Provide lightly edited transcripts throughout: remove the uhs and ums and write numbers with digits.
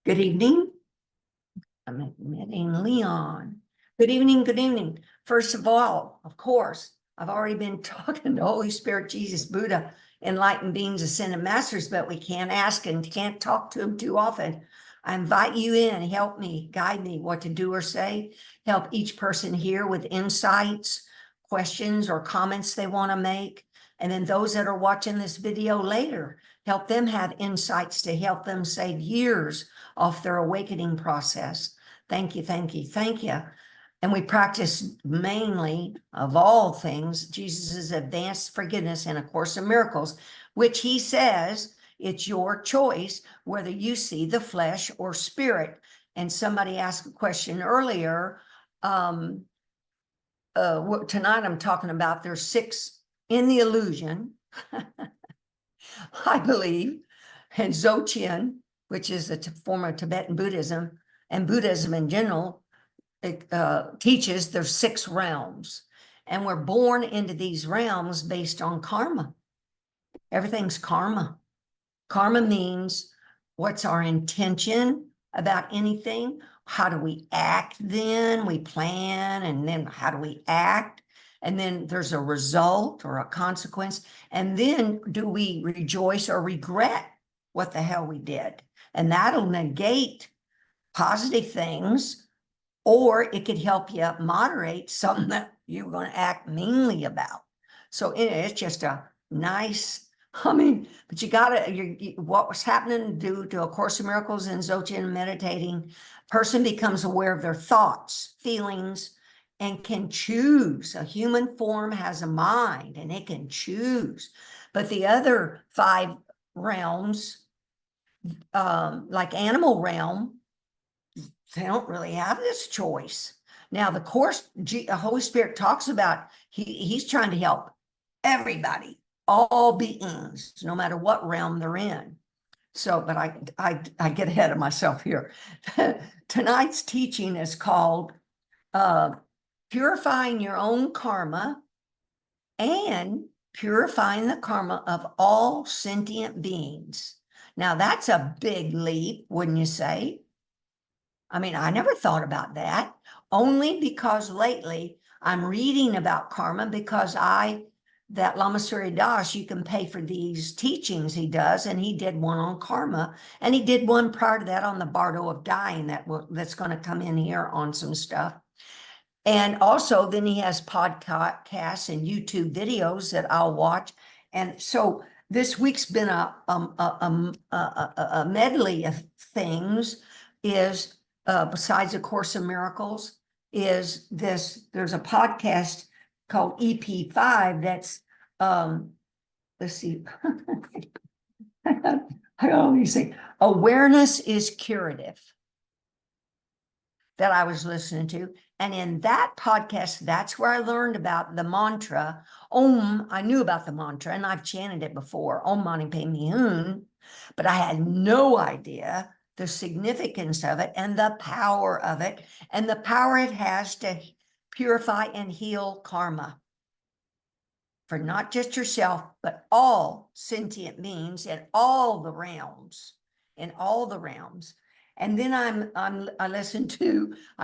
Good evening. I'm admitting Leon. Good evening, good evening. First of all, of course, I've already been talking to Holy Spirit, Jesus, Buddha, enlightened beings, ascended masters, but we can't ask and can't talk to them too often. I invite you in, help me, guide me what to do or say, help each person here with insights, questions, or comments they want to make. And then those that are watching this video later, help them have insights to help them save years off their awakening process. Thank you, thank you, thank you. And we practice mainly, of all things, Jesus's advanced forgiveness in A Course in Miracles, which he says it's your choice whether you see the flesh or spirit. And somebody asked a question earlier. Tonight I'm talking about there's 6 in the illusion, I believe, and Dzogchen, which is a form of Tibetan Buddhism, and Buddhism in general, it teaches there's 6 realms, and we're born into these realms based on karma. Everything's karma. Karma means what's our intention about anything? How do we act then? We plan, and then how do we act? And then there's a result or a consequence. And then do we rejoice or regret what the hell we did? And that'll negate positive things, or it could help you moderate something that you're going to act meanly about. So it's just a nice, but you gotta, what was happening due to A Course in Miracles and Dzogchen meditating, person becomes aware of their thoughts, feelings, and can choose. A human form has a mind and it can choose. But the other 5 realms, like animal realm, they don't really have this choice. Now, the Course, Holy Spirit talks about, he's trying to help everybody, all beings, no matter what realm they're in. So, but I get ahead of myself here. Tonight's teaching is called Purifying Your Own Karma and Purifying the Karma of All Sentient Beings. Now, that's a big leap, wouldn't you say? I never thought about that, only because lately I'm reading about karma, because that Lama Surya Das, you can pay for these teachings he does, and he did one on karma, and he did one prior to that on the Bardo of Dying that's going to come in here on some stuff. And also then he has podcasts and YouTube videos that I'll watch. And so this week's been a medley of things. Is besides A Course in Miracles, is this, there's a podcast called EP5 that's, let's see, I always say, Awareness is Curative, that I was listening to. And in that podcast, that's where I learned about the mantra, Om. I knew about the mantra and I've chanted it before, Om Mani Padme Hum, but I had no idea the significance of it and the power of it, and the power it has to purify and heal karma for not just yourself, but all sentient beings in all the realms, And then I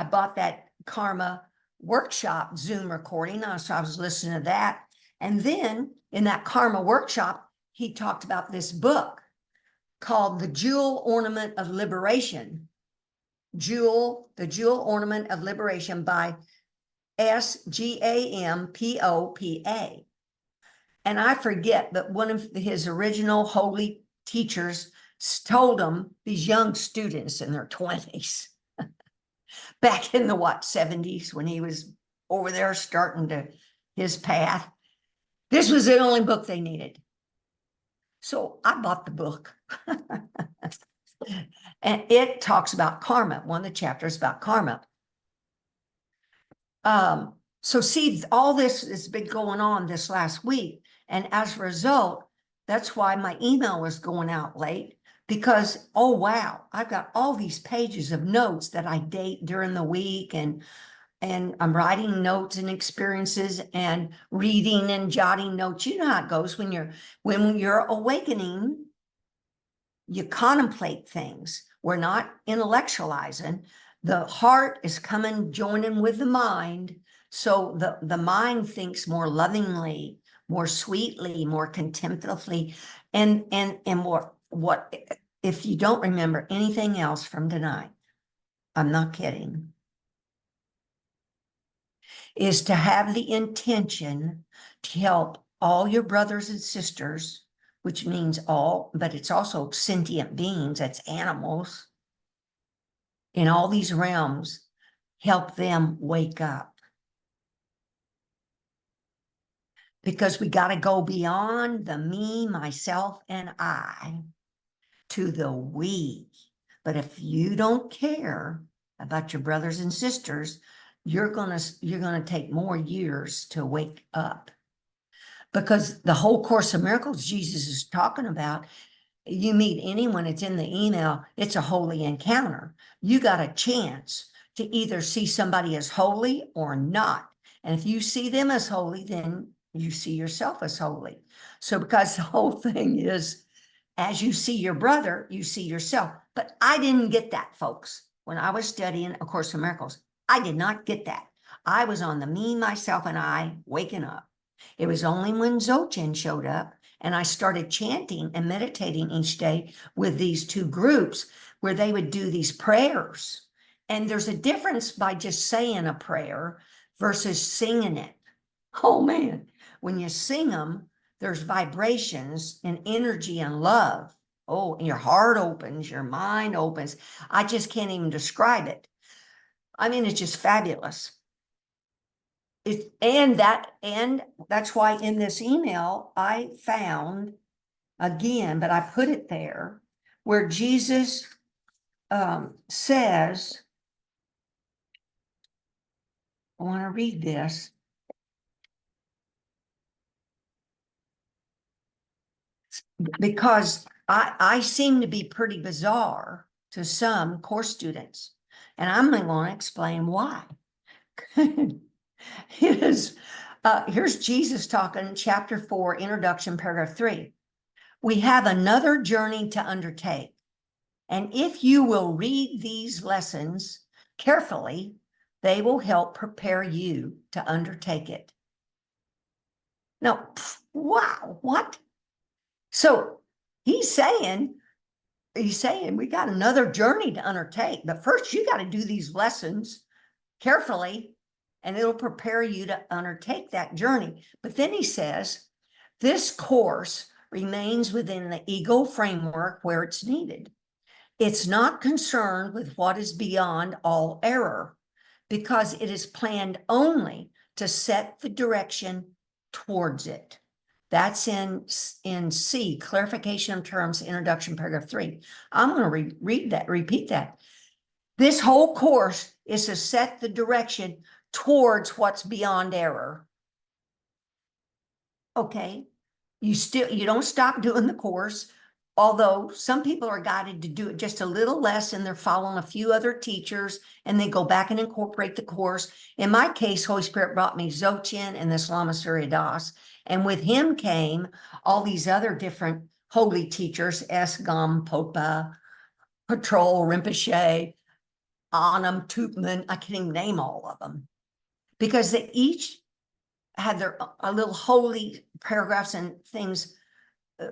bought that karma workshop Zoom recording, so I was listening to that. And then in that karma workshop, he talked about this book called The Jewel Ornament of Liberation. The Jewel Ornament of Liberation by Sgampopa. And I forget, but one of his original holy teachers told him, these young students in their 20s, back in the 70s, when he was over there starting his path, this was the only book they needed. So I bought the book. And it talks about karma. One of the chapters about karma. So see, all this has been going on this last week. And as a result, that's why my email was going out late, because, oh, wow, I've got all these pages of notes that I date during the week, and I'm writing notes and experiences and reading and jotting notes. You know how it goes when you're awakening. You contemplate things. We're not intellectualizing. The heart is coming, joining with the mind. So the mind thinks more lovingly, more sweetly, more contemplatively, and what if you don't remember anything else from tonight, I'm not kidding, is to have the intention to help all your brothers and sisters, which means all, but it's also sentient beings, that's animals, in all these realms, help them wake up. Because we got to go beyond the me, myself, and I to the we. But if you don't care about your brothers and sisters, you're gonna take more years to wake up. Because the whole Course of Miracles Jesus is talking about, you meet anyone, it's in the email, it's a holy encounter. You got a chance to either see somebody as holy or not. And if you see them as holy, then you see yourself as holy. So because the whole thing is, as you see your brother, you see yourself. But I didn't get that, folks. When I was studying A Course in Miracles, I did not get that. I was on the me, myself, and I waking up. It was only when Dzogchen showed up and I started chanting and meditating each day with these two groups where they would do these prayers. And there's a difference by just saying a prayer versus singing it. Oh man, when you sing them, there's vibrations and energy and love. Oh, and your heart opens, your mind opens. I just can't even describe it. I mean, it's just fabulous. And that's why in this email I found again, but I put it there where Jesus says, I want to read this. Because I seem to be pretty bizarre to some course students, and I'm going to explain why. Here's Jesus talking, chapter 4, introduction, paragraph 3. We have another journey to undertake, and if you will read these lessons carefully, they will help prepare you to undertake it. Now, wow, what? So he's saying we got another journey to undertake, but first you got to do these lessons carefully and it'll prepare you to undertake that journey. But then he says, this course remains within the ego framework where it's needed. It's not concerned with what is beyond all error because it is planned only to set the direction towards it. That's in C, clarification of terms, introduction, paragraph 3. I'm going to repeat that. This whole course is to set the direction towards what's beyond error. Okay, you don't stop doing the course, although some people are guided to do it just a little less and they're following a few other teachers and they go back and incorporate the course. In my case, Holy Spirit brought me Dzogchen and this Lama Surya Das, and with him came all these other different holy teachers, Esgam, Popa, Patrol, Rinpoche, Anam, Tupman, I can't even name all of them, because they each had their a little holy paragraphs and things,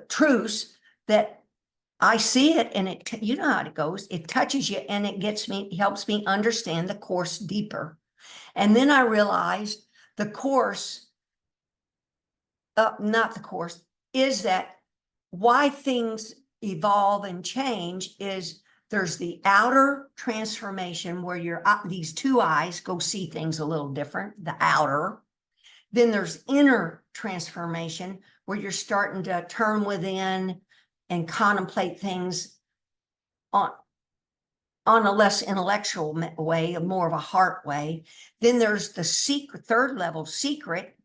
truths that I see it, and it, you know how it goes, it touches you and it helps me understand the course deeper. And then I realized the course, not the course, is that why things evolve and change is there's the outer transformation where these two eyes go see things a little different, the outer. Then there's inner transformation where you're starting to turn within and contemplate things on a less intellectual way, more of a heart way. Then there's the third level, secret,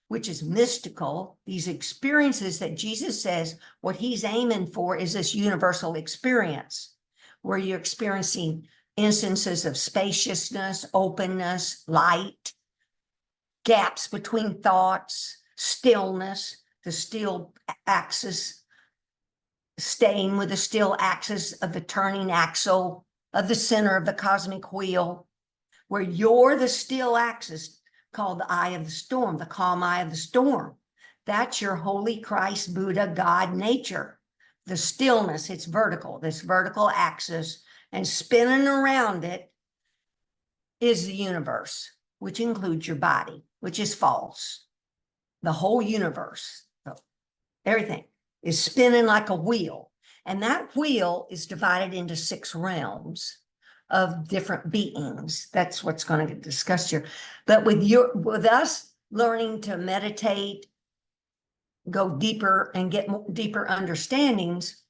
which is mystical. These experiences that Jesus says what he's aiming for is this universal experience where you're experiencing instances of spaciousness, openness, light, gaps between thoughts, stillness, the still axis, staying with the still axis of the turning axle of the center of the cosmic wheel, where you're the still axis called the eye of the storm, the calm eye of the storm. That's your holy Christ, Buddha, God, nature. The stillness, it's vertical, this vertical axis, and spinning around it is the universe, which includes your body, which is false. The whole universe, everything is spinning like a wheel. And that wheel is divided into 6 realms of different beings. That's what's going to get discussed here. But with us learning to meditate, go deeper and get deeper understandings,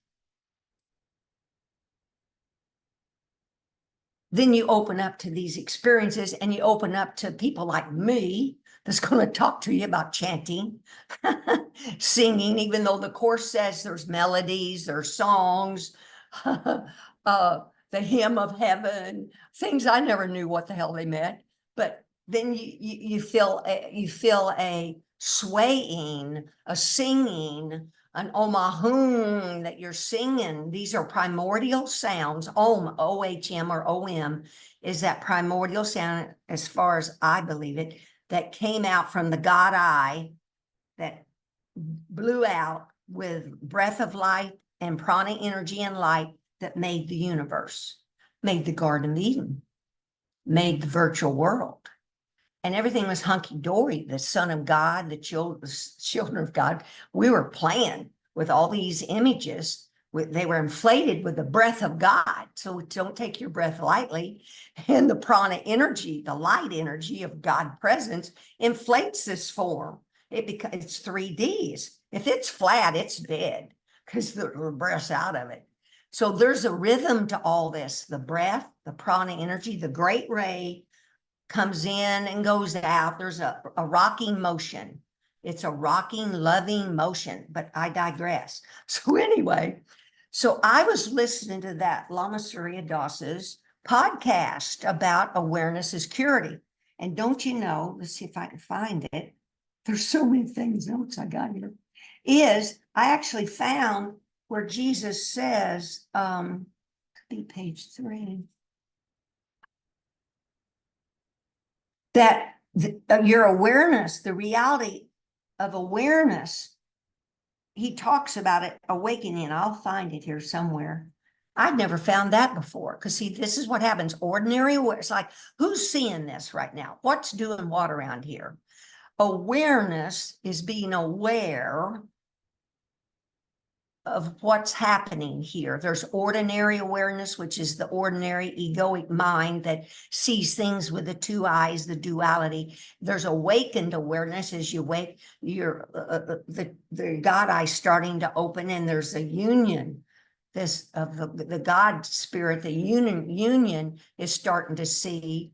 then you open up to these experiences, and you open up to people like me that's going to talk to you about chanting, singing, even though the Course says there's melodies, there's songs, the hymn of heaven, things I never knew what the hell they meant. But then you feel a swaying, a singing, an Om Mani Hum that you're singing. These are primordial sounds. Om, O-H-M or O-M, is that primordial sound, as far as I believe it, that came out from the God eye, that blew out with breath of light and prana energy and light, that made the universe, made the Garden of Eden, made the virtual world. And everything was hunky-dory. The Son of God, the children of God, we were playing with all these images. They were inflated with the breath of God. So don't take your breath lightly. And the prana energy, the light energy of God presence, inflates this form. It's 3Ds. If it's flat, it's dead, because the breath's out of it. So there's a rhythm to all this. The breath, the prana energy, the great ray comes in and goes out. There's a rocking motion. It's a rocking, loving motion, but I digress. So anyway, so I was listening to that Lama Surya Das's podcast about awareness as curative. And don't you know, let's see if I can find it. There's so many things, notes I got here. I actually found where Jesus says, be page 3, that your awareness, the reality of awareness, he talks about it, awakening. I'll find it here somewhere. I'd never found that before, because see, this is what happens. Ordinary awareness, like, who's seeing this right now? What's doing what around here? Awareness is being aware of what's happening here. There's ordinary awareness, which is the ordinary egoic mind that sees things with the 2 eyes, the duality. There's awakened awareness. As you wake, the God eye starting to open, and there's a union. This of the God spirit, the union is starting to see.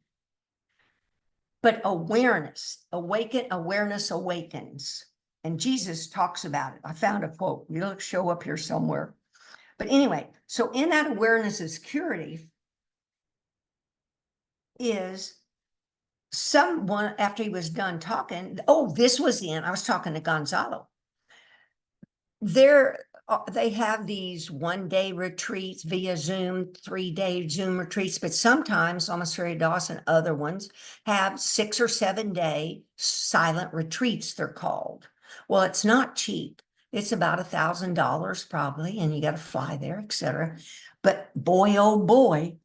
But awareness awakens. And Jesus talks about it. I found a quote. It'll show up here somewhere. But anyway, so in that awareness as curative is someone, after he was done talking, this was the end. I was talking to Gonzalo. They have these 1-day retreats via Zoom, 3-day Zoom retreats, but sometimes Lama Surya Das and other ones have 6 or 7-day silent retreats, they're called. Well, it's not cheap. It's about $1,000 probably, and you got to fly there, etc. But boy, oh boy,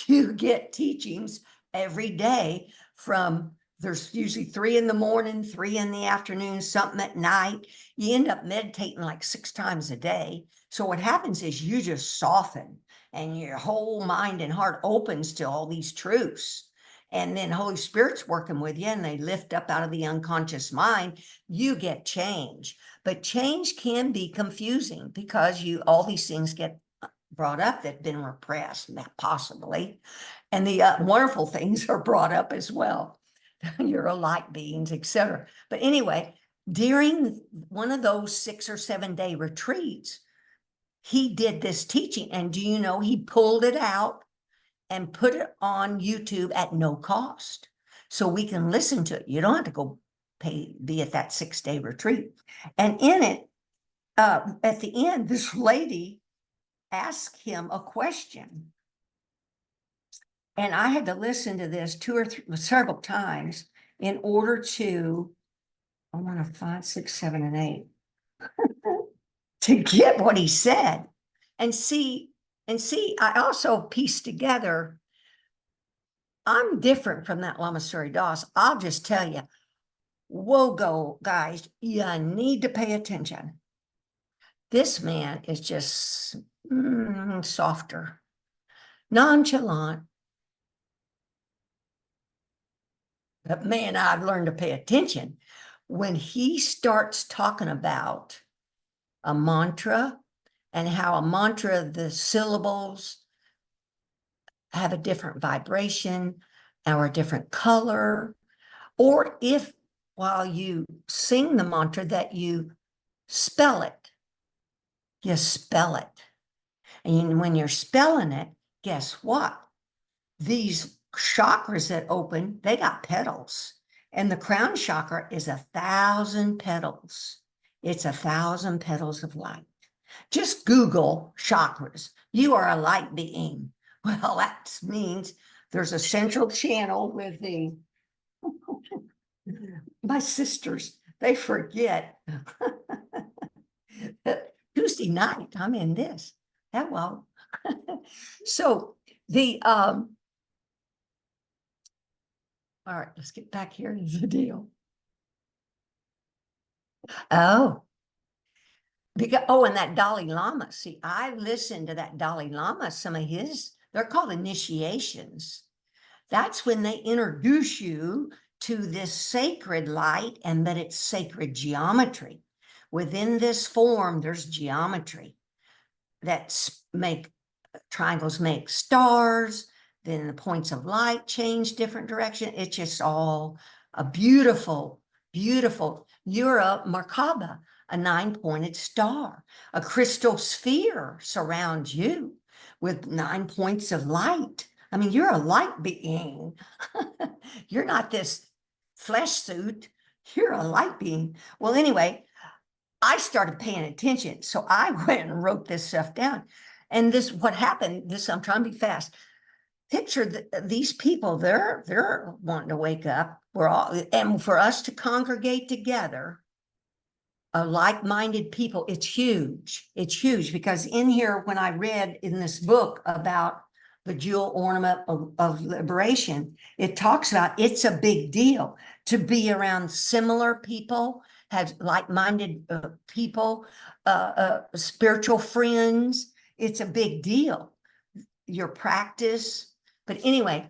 you get teachings every day from, there's usually 3 in the morning, 3 in the afternoon, something at night. You end up meditating like 6 times a day. So what happens is you just soften, and your whole mind and heart opens to all these truths. And then Holy Spirit's working with you, and they lift up out of the unconscious mind. You get change. But change can be confusing, because all these things get brought up that have been repressed, possibly. And the wonderful things are brought up as well. You're a light beings, etc. But anyway, during one of those 6 or 7-day retreats, he did this teaching. And do you know, he pulled it out and put it on YouTube at no cost, so we can listen to it. You don't have to go be at that 6-day retreat. And in it, at the end, this lady asked him a question. And I had to listen to this several times in order to, I want to 5, 6, 7, and 8, to get what he said. And see, I also pieced together, I'm different from that Lama Surya Das. I'll just tell you, whoa, guys, you need to pay attention. This man is just softer, nonchalant. But man, I've learned to pay attention. When he starts talking about a mantra and how a mantra, the syllables have a different vibration or a different color, or if while you sing the mantra that you spell it, you spell it. And when you're spelling it, guess what? These chakras that open, they got petals. And the crown chakra is 1,000 petals. It's 1,000 petals of light. Just Google chakras. You are a light being. Well, that means there's a central channel with the, my sisters, they forget. Tuesday night, I'm in this. Hello. So the, all right, let's get back here to the deal. Oh, because, and that Dalai Lama. See, I listened to that Dalai Lama, some of his, they're called initiations. That's when they introduce you to this sacred light and that it's sacred geometry. Within this form, there's geometry that make triangles, make stars, then the points of light change different direction. It's just all a beautiful, beautiful. You're a Merkaba, a 9-pointed star. A crystal sphere surrounds you with 9 points of light. I mean, you're a light being. You're not this flesh suit. You're a light being. Well, anyway, I started paying attention. So I went and wrote this stuff down. And this, what happened, this, I'm trying to be fast. Picture these people, they're wanting to wake up. We're all, and for us to congregate together, like-minded people, it's huge. It's huge because in here, when I read in this book about the jewel ornament of liberation, it talks about it's a big deal to be around similar people, have like-minded people, spiritual friends. It's a big deal. Your practice. But anyway,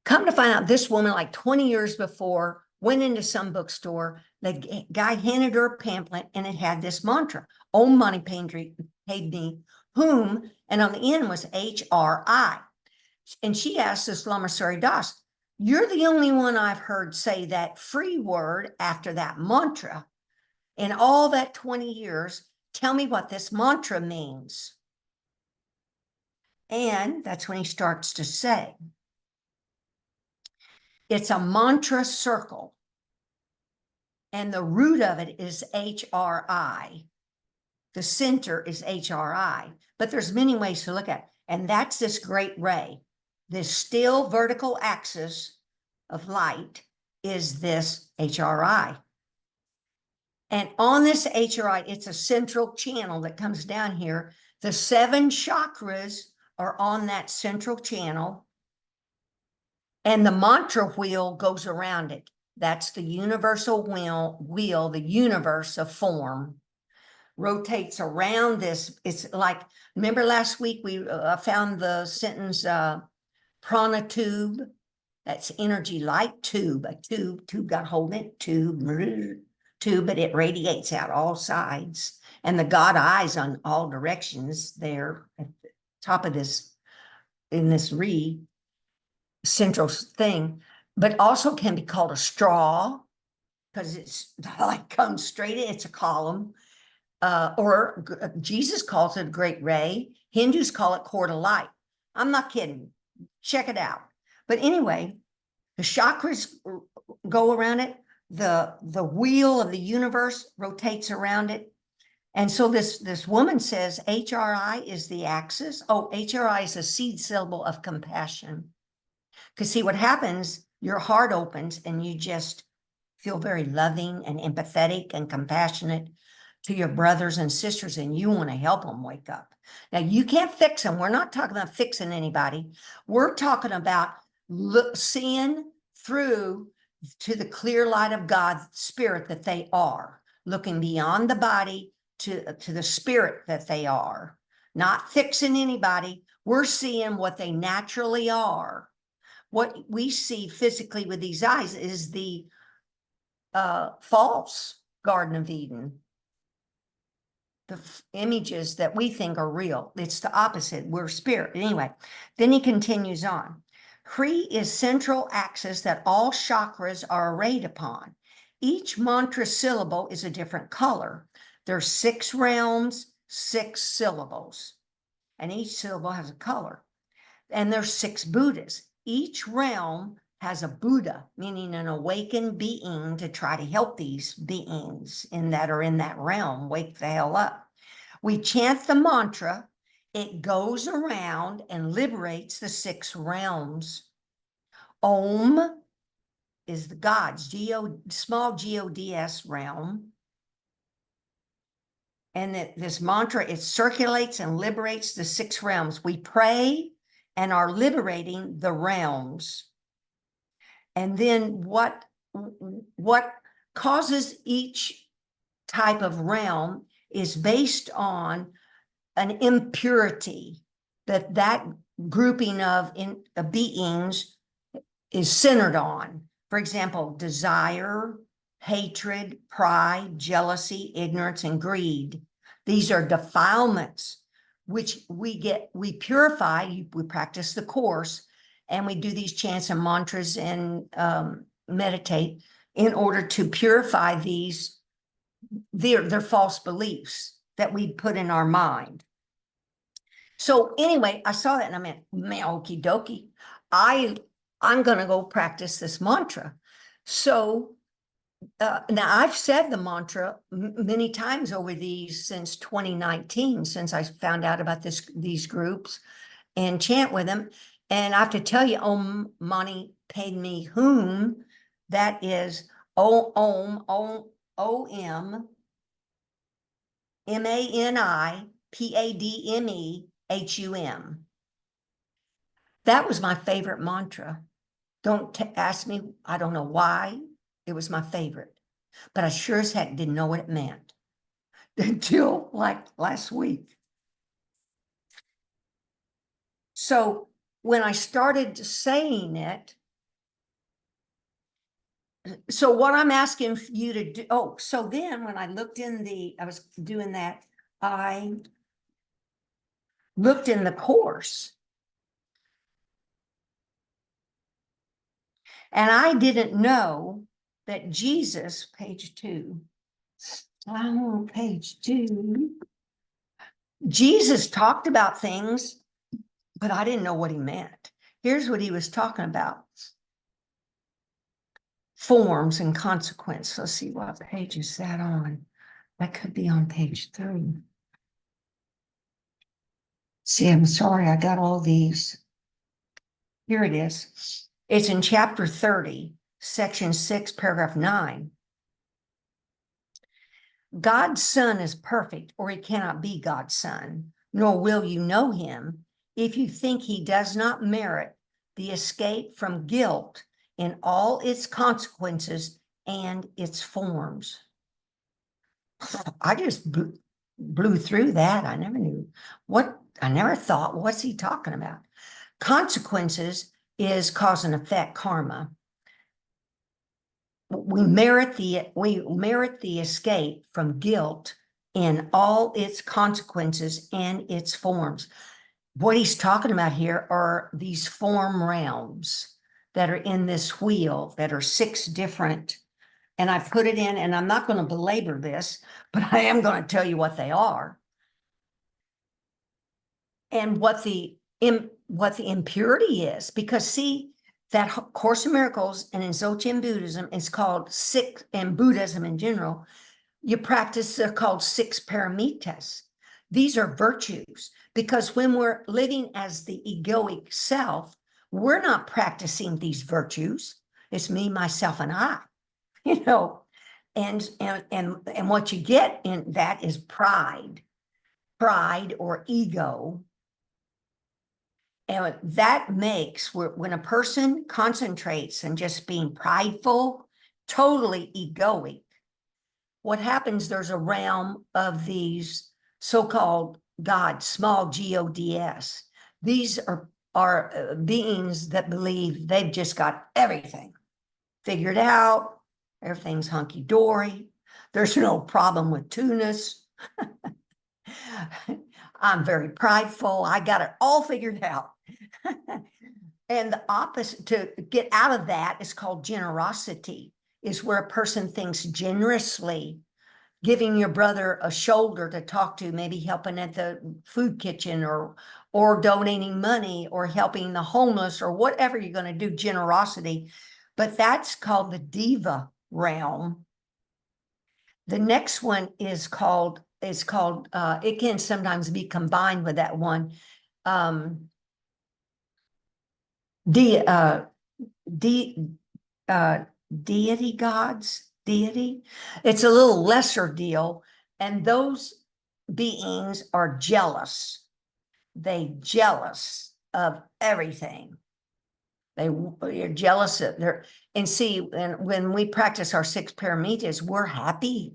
come to find out, this woman, like 20 years before, went into some bookstore. The guy handed her a pamphlet and it had this mantra, Om Mani Padme Hum, and on the end was HRI. And she asked this Lama Surya Das, you're the only one I've heard say that free word after that mantra in all that 20 years. Tell me what this mantra means. And that's when he starts to say, it's a mantra circle. And the root of it is HRI. The center is HRI, but there's many ways to look at it. And that's this great ray. This still vertical axis of light is this HRI. And on this HRI, it's a central channel that comes down here. The 7 chakras are on that central channel. And the mantra wheel goes around it. That's the universal wheel, the universe of form rotates around this. It's like, remember last week we found the sentence prana tube. That's energy light tube. A tube got hold of it, tube, but it radiates out all sides. And the God eyes on all directions there at the top of this, in this central thing, but also can be called a straw because it's like comes straight in, it's a column. Or Jesus calls it a great ray. Hindus call it cord of light. I'm not kidding. Check it out. But anyway, the chakras go around it. The wheel of the universe rotates around it. And so this woman says HRI is the axis. Oh, HRI is a seed syllable of compassion. Because see what happens, your heart opens and you just feel very loving and empathetic and compassionate to your brothers and sisters, and you want to help them wake up. Now, you can't fix them. We're not talking about fixing anybody. We're talking about seeing through to the clear light of God's spirit that they are, looking beyond the body to the spirit that they are, not fixing anybody. We're seeing what they naturally are. What we see physically with these eyes is the false Garden of Eden. The images that we think are real. It's the opposite. We're spirit. Anyway, then he continues on. Kri is central axis that all chakras are arrayed upon. Each mantra syllable is a different color. There's 6 realms, 6 syllables, and each syllable has a color. And there's 6 Buddhas. Each realm has a Buddha, meaning an awakened being to try to help these beings in that realm wake the hell up. We chant the mantra. It goes around and liberates the 6 realms. Om is the gods, small gods realm. And this mantra, it circulates and liberates the 6 realms. We pray and are liberating the realms. And then what causes each type of realm is based on an impurity that grouping of beings is centered on. For example, desire, hatred, pride, jealousy, ignorance, and greed. These are defilements which we purify. We practice the course, and we do these chants and mantras and meditate in order to purify these, their false beliefs that we put in our mind. So anyway, I saw that and I meant, man, okie dokie. I'm going to go practice this mantra. So now I've said the mantra many times over since 2019, since I found out about these groups and chant with them. And I have to tell you, Om Mani Padme Hum, that is Om Mani Padme Hum. That was my favorite mantra. Don't ask me, I don't know why. It was my favorite, but I sure as heck didn't know what it meant until like last week. So when I started saying it, so what I'm asking you to do, so then when I looked I was doing that, I looked in the course. And I didn't know that Jesus, page 2, Jesus talked about things, but I didn't know what he meant. Here's what he was talking about. Forms and consequence. Let's see, what page is that on? That could be on page 3. See, I'm sorry, I got all these. Here it is. It's in chapter 30, section 6, paragraph 9. God's Son is perfect, or he cannot be God's Son, nor will you know him if you think he does not merit the escape from guilt in all its consequences and its forms. I just blew through that. I never knew I never thought, what's he talking about? Consequences is cause and effect, karma. We merit the escape from guilt in all its consequences and its forms. What he's talking about here are these form realms that are in this wheel, that are 6 different, and I put it in, and I'm not going to belabor this, but I am going to tell you what they are and what the impurity is. Because see, that Course in Miracles and in Dzogchen Buddhism is called 6, and Buddhism in general, you practice, they're called 6 paramitas. These are virtues, because when we're living as the egoic self, we're not practicing these virtues. It's me, myself, and I, you know, and what you get in that is pride or ego. And that makes, when a person concentrates on just being prideful, totally egoic, what happens, there's a realm of these so-called gods, small gods. These are beings that believe they've just got everything figured out. Everything's hunky-dory. There's no problem with tunas. I'm very prideful. I got it all figured out. And the opposite, to get out of that, is called generosity, is where a person thinks generously, giving your brother a shoulder to talk to, maybe helping at the food kitchen, or donating money, or helping the homeless, or whatever you're going to do, generosity. But that's called the diva realm. The next one is called, it can sometimes be combined with that one, deity gods, deity. It's a little lesser deal, and those beings are jealous. They jealous of everything. You're jealous of their, and see, when we practice our 6 paramitas, we're happy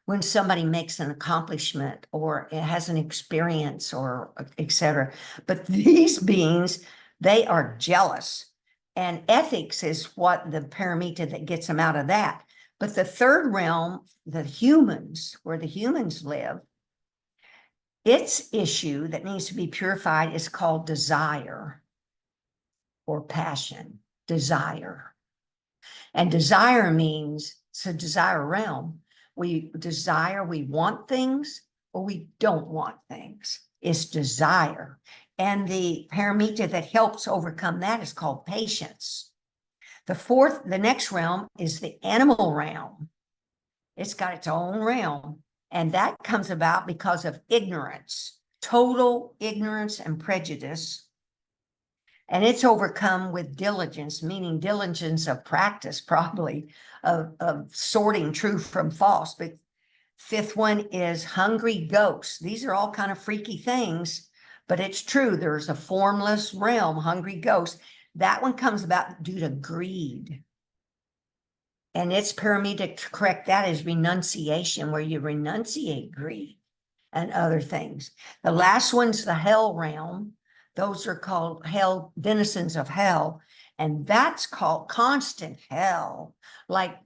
when somebody makes an accomplishment or it has an experience, or etc. But these beings, they are jealous, and ethics is what the paramita that gets them out of that. But the third realm, the humans, where the humans live, its issue that needs to be purified is called desire or passion. Desire. And desire means, it's a desire realm. We desire, we want things, or we don't want things. It's desire. And the paramita that helps overcome that is called patience. The next realm is the animal realm. It's got its own realm. And that comes about because of ignorance, total ignorance and prejudice. And it's overcome with diligence, meaning diligence of practice, probably, of sorting true from false. But 5th one is hungry ghosts. These are all kind of freaky things, but it's true. There's a formless realm, hungry ghosts. That one comes about due to greed. And its paramita to correct that is renunciation, where you renunciate greed and other things. The last one's the hell realm. Those are called hell, denizens of hell. And that's called constant hell. Like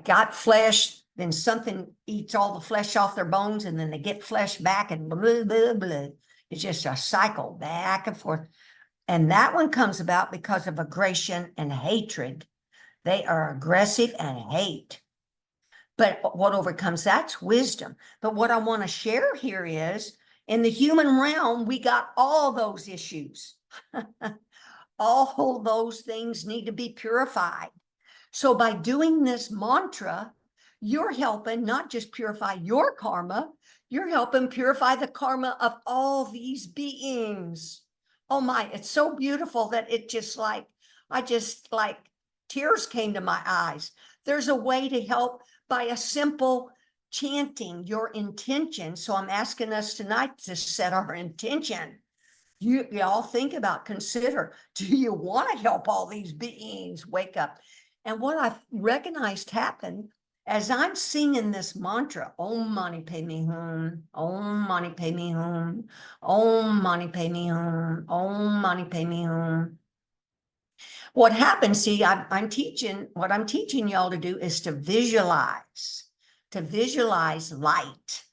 got flesh, then something eats all the flesh off their bones, and then they get flesh back, and blah, blah, blah. It's just a cycle back and forth. And that one comes about because of aggression and hatred. They are aggressive and hate. But what overcomes that's wisdom. But what I want to share here is, in the human realm, we got all those issues. All those things need to be purified. So by doing this mantra, you're helping not just purify your karma, you're helping purify the karma of all these beings. Oh my, it's so beautiful that it just like, tears came to my eyes. There's a way to help by a simple chanting your intention. So I'm asking us tonight to set our intention. You all think about, consider, do you want to help all these beings wake up? And what I've recognized happened as I'm singing this mantra, Om Mani Padme Hum, Om Mani Padme Hum, Om Mani Padme Hum, Om Mani Padme Hum. What happens, see, I'm teaching, what I'm teaching y'all to do is to visualize light,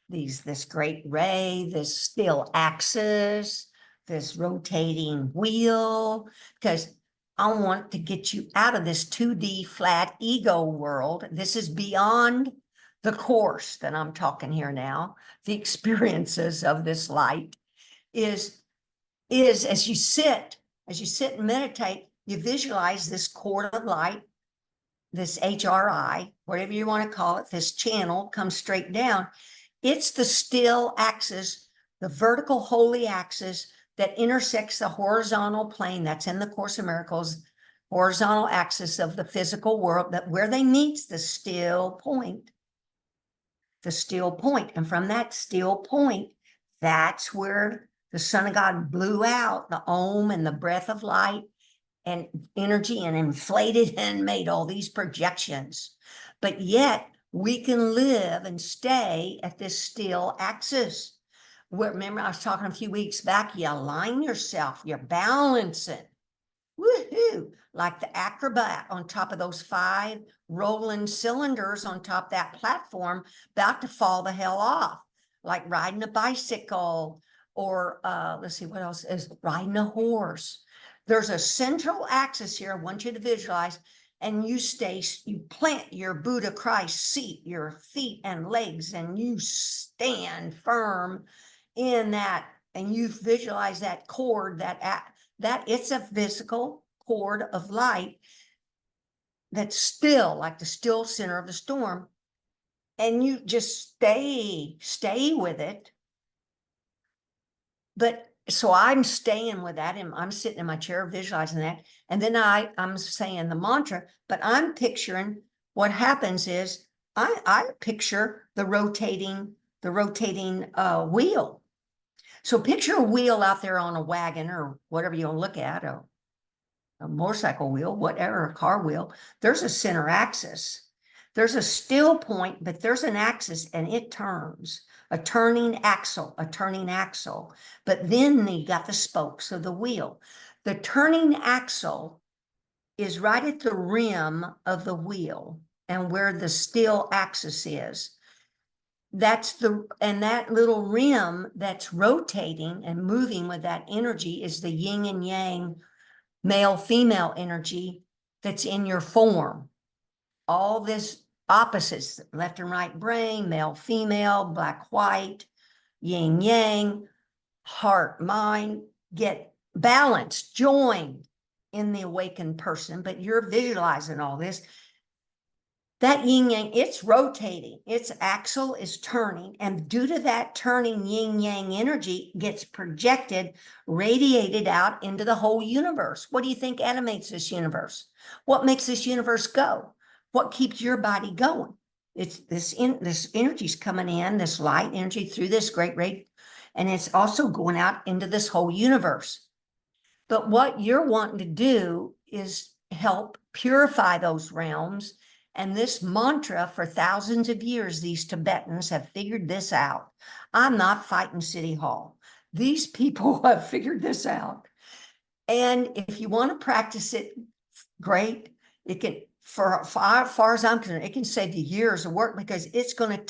this great ray, this still axis, this rotating wheel, because I want to get you out of this 2D flat ego world. This is beyond the course that I'm talking here now. The experiences of this light is as you sit and meditate, you visualize this cord of light this HRI, whatever you want to call it, this channel comes straight down. It's the still axis, the vertical holy axis that intersects the horizontal plane. That's in the Course in Miracles, horizontal axis of the physical world, that where they meets the still point. The still point. And from that still point, that's where the Son of God blew out the Om and the breath of light and energy and inflated and made all these projections. But yet we can live and stay at this still axis. Remember, I was talking a few weeks back, you align yourself, you're balancing. Woohoo! Like the acrobat on top of those 5 rolling cylinders on top of that platform, about to fall the hell off, like riding a bicycle, or let's see, what else is riding a horse. There's a central axis here I want you to visualize, and you plant your Buddha Christ seat, your feet and legs, and you stand firm in that, and you visualize that cord, that it's a physical cord of light that's still, like the still center of the storm. And you just stay with it. But so I'm staying with that, and I'm sitting in my chair visualizing that. And then I'm saying the mantra, but I'm picturing what happens is I picture the rotating wheel. So picture a wheel out there on a wagon or whatever you want to look at, a motorcycle wheel, whatever, a car wheel. There's a center axis. There's a still point, but there's an axis and it turns, a turning axle. But then you got the spokes of the wheel. The turning axle is right at the rim of the wheel and where the still axis is. And that little rim that's rotating and moving with that energy is the yin and yang, male, female energy that's in your form. All this opposites, left and right brain, male, female, black, white, yin, yang, heart, mind, get balanced, joined in the awakened person. But you're visualizing all this. That yin yang, it's rotating, its axle is turning, and due to that turning yin yang energy gets projected, radiated out into the whole universe. What do you think animates this universe? What makes this universe go? What keeps your body going? It's this energy's coming in, this light energy through this great ray, and it's also going out into this whole universe. But what you're wanting to do is help purify those realms. And this mantra, for thousands of years, these Tibetans have figured this out. I'm not fighting City Hall. These people have figured this out. And if you want to practice it, great. It can, for far as I'm concerned, it can save you years of work, because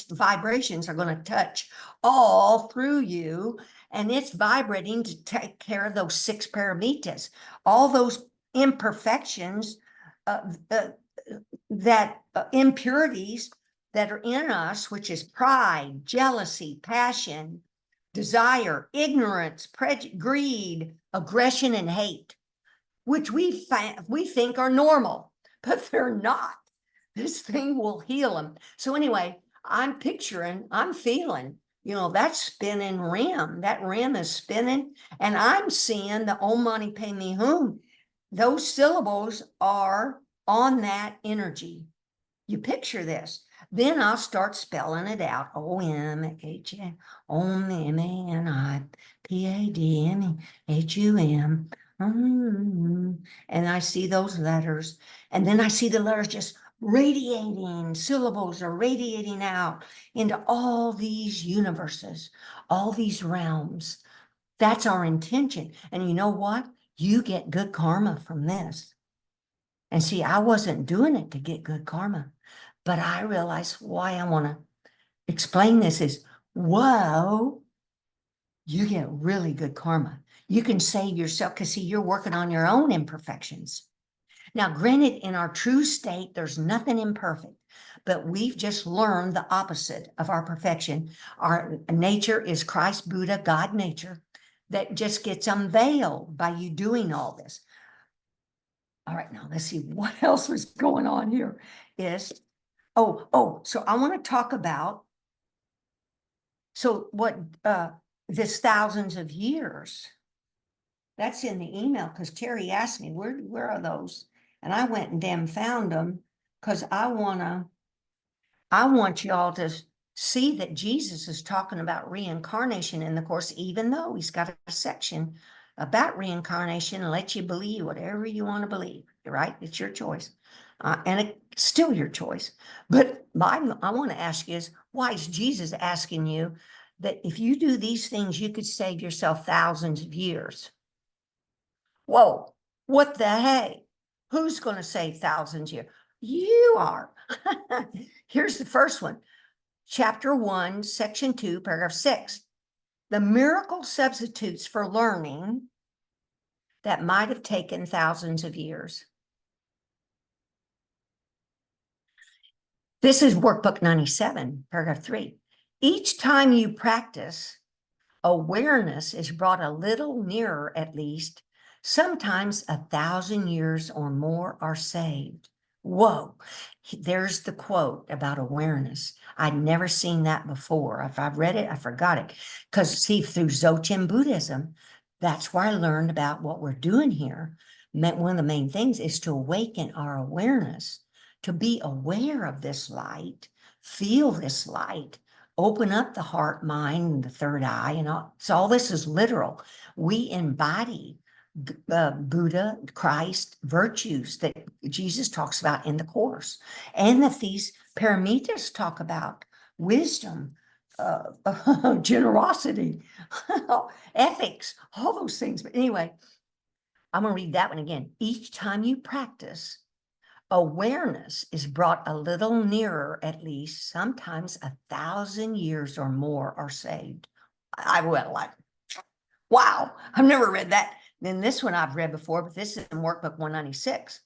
vibrations are going to touch all through you. And it's vibrating to take care of those 6 paramitas, all those imperfections, impurities that are in us, which is pride, jealousy, passion, desire, ignorance, greed, aggression, and hate, which we think are normal, but they're not. This thing will heal them. So anyway, I'm feeling, that spinning rim, that rim is spinning, and I'm seeing the Om Mani Padme Hum. Those syllables are on that energy. You picture this. Then I'll start spelling it out. O-M-H-A, Om M-A-N-I P-A-D-M-E-H-U-M. And I see those letters. And then I see the letters just radiating. Syllables are radiating out into all these universes, all these realms. That's our intention. And you know what? You get good karma from this. And see, I wasn't doing it to get good karma, but I realized why I want to explain this is, whoa, you get really good karma. You can save yourself, because see, you're working on your own imperfections. Now, granted, in our true state, there's nothing imperfect, but we've just learned the opposite of our perfection. Our nature is Christ, Buddha, God nature, that just gets unveiled by you doing all this. All right, now let's see what else was going on here is, so I want to talk about, so what, this thousands of years, that's in the email, because Terry asked me, where are those? And I went and damn found them, because I want y'all to see that Jesus is talking about reincarnation in the Course, even though he's got a section about reincarnation and let you believe whatever you want to believe, right? It's your choice. And it's still your choice. But I want to ask you is, why is Jesus asking you that if you do these things, you could save yourself thousands of years? Whoa, what the hey? Who's going to save thousands of years? You are. Here's the first one. Chapter 1, Section 2, Paragraph 6. The miracle substitutes for learning that might have taken thousands of years. This is Workbook 97, Paragraph 3. Each time you practice, awareness is brought a little nearer, at least. Sometimes 1,000 years or more are saved. Whoa, there's the quote about awareness. I'd never seen that before. If I've read it, I forgot it. Because see, through Dzogchen Buddhism, that's where I learned about what we're doing here. One of the main things is to awaken our awareness, to be aware of this light, feel this light, open up the heart, mind, and the third eye, and all. So all this is literal. We embody Buddha, Christ, virtues that Jesus talks about in the Course, and that these paramitas talk about: wisdom, generosity, ethics, all those things. But anyway, I'm going to read that one again. Each time you practice, awareness is brought a little nearer, at least. Sometimes 1,000 years or more are saved. I went like, wow, I've never read that. Then this one I've read before, but this is in Workbook 196.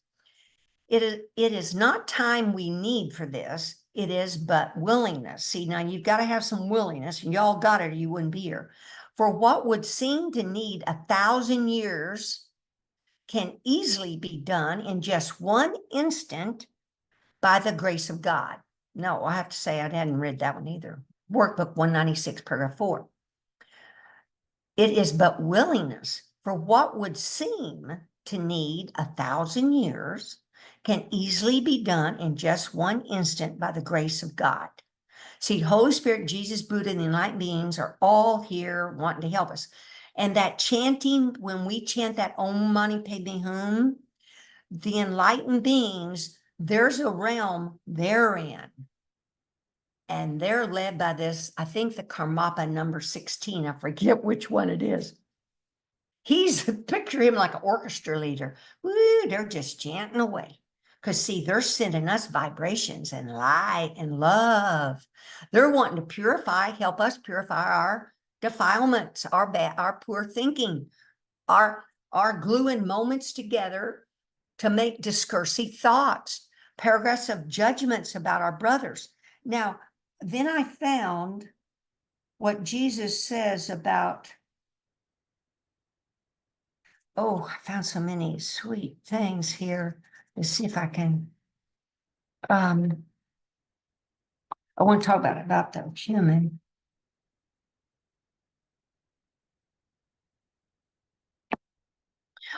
It is not time we need for this. It is but willingness. See, now you've got to have some willingness, and y'all got it or you wouldn't be here. For what would seem to need 1,000 years can easily be done in just one instant by the grace of God. No, I have to say I hadn't read that one either. Workbook 196, Paragraph 4. It is but willingness, for what would seem to need 1,000 years can easily be done in just one instant by the grace of God. See, Holy Spirit, Jesus, Buddha, and the enlightened beings are all here wanting to help us. And that chanting, when we chant that Om Mani Padme Hum, the enlightened beings, there's a realm they're in. And they're led by this, I think the Karmapa number 16, I forget which one it is. Picture him like an orchestra leader. Woo, they're just chanting away. Because see, they're sending us vibrations and light and love. They're wanting to purify, help us purify our defilements, our poor thinking, our gluing moments together to make discursive thoughts, paragraphs of judgments about our brothers. Now, then I found what Jesus says about, I found so many sweet things here. Let's see if I can, I want to talk about the human.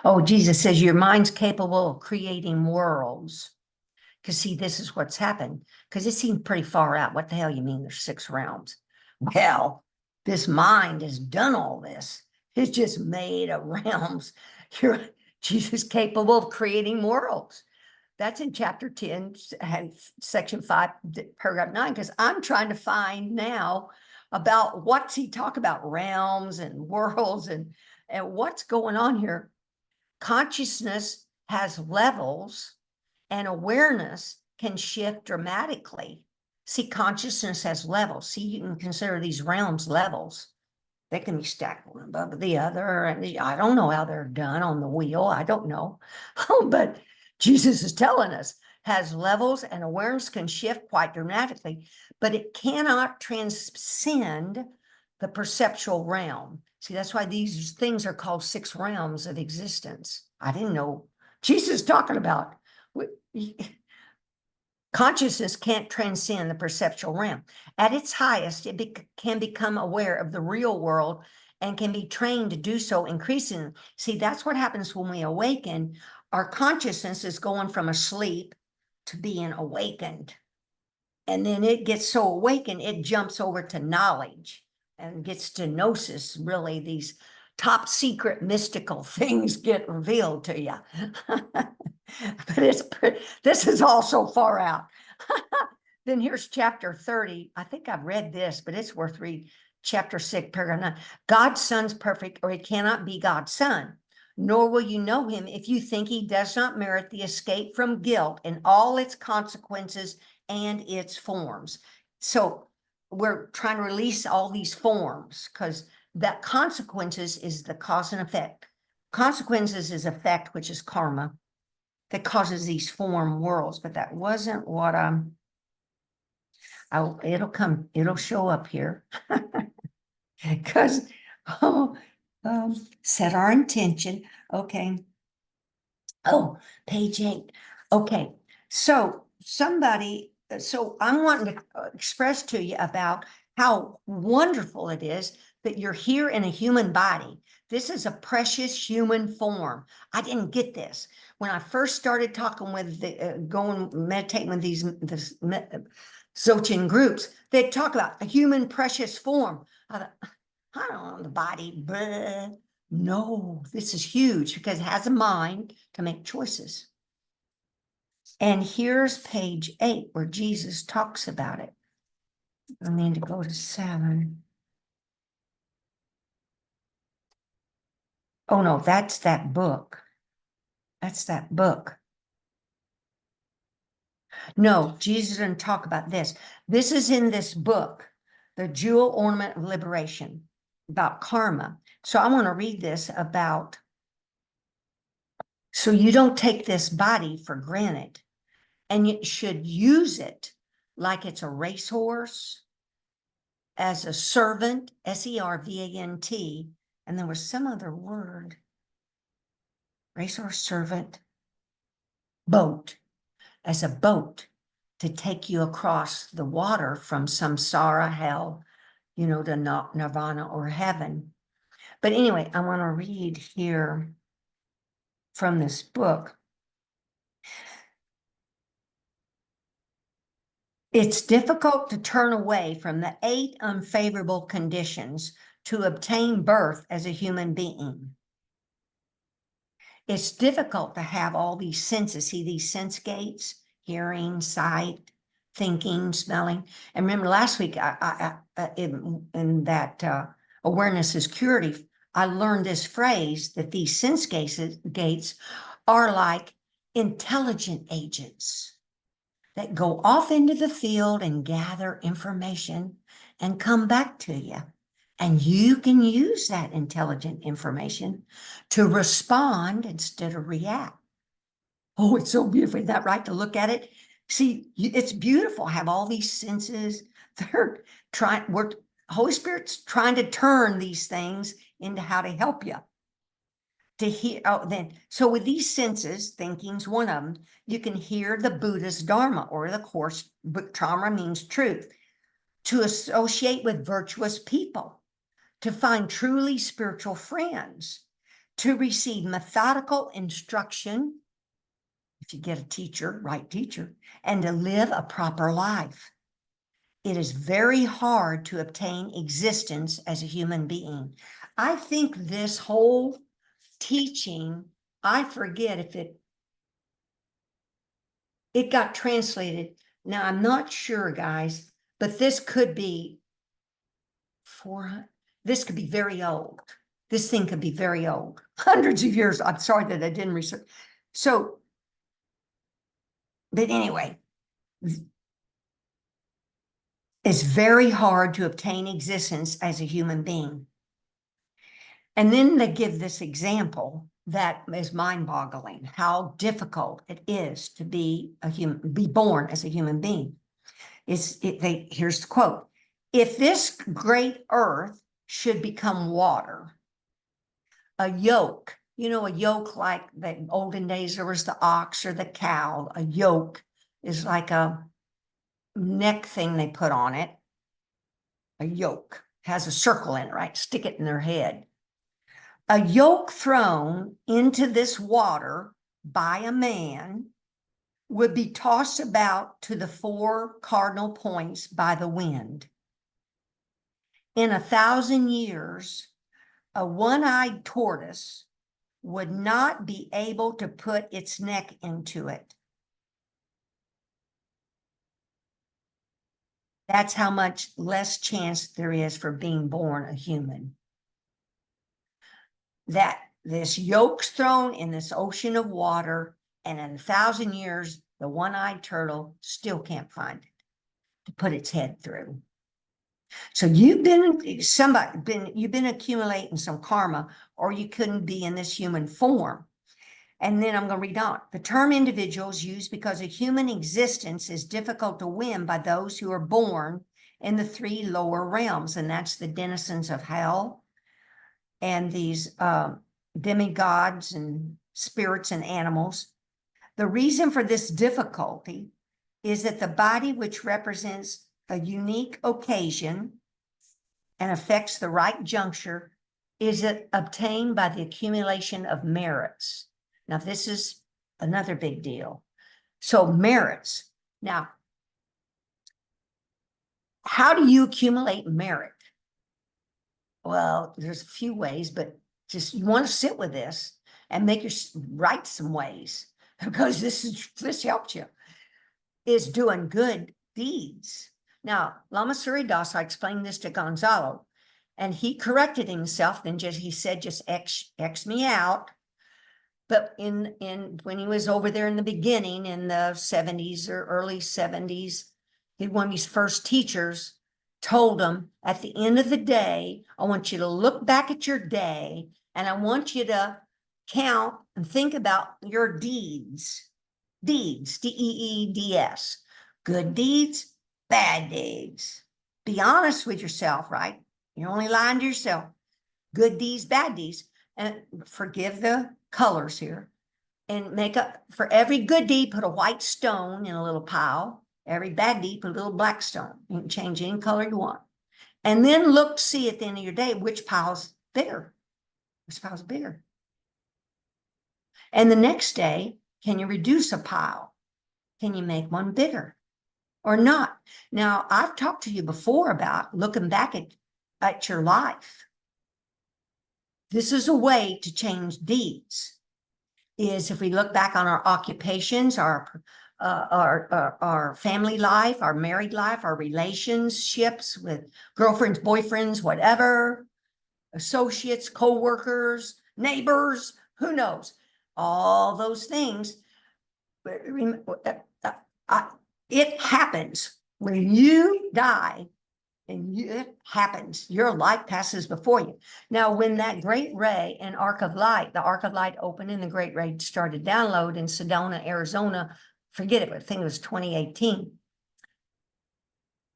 Oh, Jesus says your mind's capable of creating worlds. Because see, this is what's happened. Because it seemed pretty far out. What the hell you mean there's 6 realms? Well, this mind has done all this. It's just made of realms. Jesus capable of creating worlds. That's in chapter 10, section 5, paragraph 9, because I'm trying to find now about what's he talk about, realms and worlds and what's going on here. Consciousness has levels and awareness can shift dramatically. See, consciousness has levels. See, you can consider these realms levels. They can be stacked one above the other. And I don't know how they're done on the wheel. I don't know. But Jesus is telling us, has levels and awareness can shift quite dramatically, but it cannot transcend the perceptual realm. See, that's why these things are called 6 realms of existence. I didn't know Jesus is talking about consciousness can't transcend the perceptual realm. At its highest, it can become aware of the real world and can be trained to do so increasingly. See, that's what happens when we awaken. Our consciousness is going from asleep to being awakened. And then it gets so awakened, it jumps over to knowledge and gets to gnosis. Really, these top secret mystical things get revealed to you. But this is all so far out. Then here's chapter 30. I think I've read this, but it's worth reading. Chapter 6, paragraph 9. God's son's perfect, or he cannot be God's son. Nor will you know him if you think he does not merit the escape from guilt and all its consequences and its forms. So we're trying to release all these forms, because that consequences is the cause and effect. Consequences is effect, which is karma, that causes these form worlds. But that wasn't what it'll show up here. Because set our intention. Okay. Oh, page 8. Okay. So I'm wanting to express to you about how wonderful it is that you're here in a human body. This is a precious human form. I didn't get this when I first started talking with meditating with these Dzogchen groups. They talk about a human precious form. I thought, I don't know, the body. Bleh. No, this is huge because it has a mind to make choices. And here's page 8 where Jesus talks about it. I need to go to 7. Oh no, that's that book. That's that book. No, Jesus didn't talk about this. This is in this book, The Jewel Ornament of Liberation, about karma. So I want to read this about, so you don't take this body for granted, and you should use it like it's a racehorse, as a servant, servant, and there was some other word, racehorse, servant, boat, as a boat to take you across the water from samsara, hell, to nirvana or heaven. But anyway, I want to read here from this book. It's difficult to turn away from the 8 unfavorable conditions to obtain birth as a human being. It's difficult to have all these senses, see these sense gates, hearing, sight, thinking, smelling. And remember last week, in that awareness is curative, I learned this phrase that these sense gates are like intelligent agents that go off into the field and gather information and come back to you. And you can use that intelligent information to respond instead of react. Oh, it's so beautiful. Isn't that right, to look at it? See, it's beautiful. Have all these senses. Holy Spirit's trying to turn these things into how to help you. To hear, so with these senses, thinking's one of them, you can hear the Buddha's Dharma, or the Course, but Dharma means truth, to associate with virtuous people, to find truly spiritual friends, to receive methodical instruction, if you get a teacher, right teacher, and to live a proper life. It is very hard to obtain existence as a human being. I think this whole teaching, I forget if it got translated. Now, I'm not sure, guys, but this could be 400. This could be very old. This thing could be very old, hundreds of years. I'm sorry that I didn't research. So, but anyway, it's very hard to obtain existence as a human being. And then they give this example that is mind-boggling, how difficult it is to be born as a human being. Here's the quote: if this great earth should become water, a yoke you know, a yoke, like the olden days, there was the ox or the cow. A yoke is like a neck thing they put on it. A yoke has a circle in it, right? Stick it in their head. A yoke thrown into this water by a man would be tossed about to the 4 cardinal points by the wind. In 1,000 years, a one-eyed tortoise would not be able to put its neck into it. That's how much less chance there is for being born a human. That this yoke's thrown in this ocean of water, and in 1,000 years, the one-eyed turtle still can't find it to put its head through. So you've been accumulating some karma, or you couldn't be in this human form. And then I'm going to read on. The term individual is used because a human existence is difficult to win by those who are born in the 3 lower realms, and that's the denizens of hell and these demigods and spirits and animals. The reason for this difficulty is that the body, which represents a unique occasion and affects the right juncture, is obtained by the accumulation of merits. Now, this is another big deal. So merits. Now, how do you accumulate merit? Well, there's a few ways, but just you want to sit with this and write some ways, because this helps you, is doing good deeds. Now, Lama Surya-Das, I explained this to Gonzalo, and he corrected himself. Then he said, just X me out. But when he was over there in the beginning, in the 70s or early 70s, one of his first teachers told him, at the end of the day, I want you to look back at your day, and I want you to count and think about your deeds. Deeds, D-E-E-D-S. Good deeds, bad deeds. Be honest with yourself, right? You're only lying to yourself. Good deeds, bad deeds. And forgive the colors here. And make up, for every good deed, put a white stone in a little pile. Every bad deed, put a little black stone. You can change any color you want. And then look, see at the end of your day, which pile's bigger. Which pile's bigger. And the next day, can you reduce a pile? Can you make one bigger or not? Now, I've talked to you before about looking back at your life. This is a way to change deeds, is if we look back on our occupations, our family life, our married life, our relationships with girlfriends, boyfriends, whatever, associates, co-workers, neighbors, who knows? All those things. It happens when you die, and it happens. Your life passes before you. Now, when that great ray and the arc of light opened and the great ray started download in Sedona, Arizona, forget it, I think it was 2018.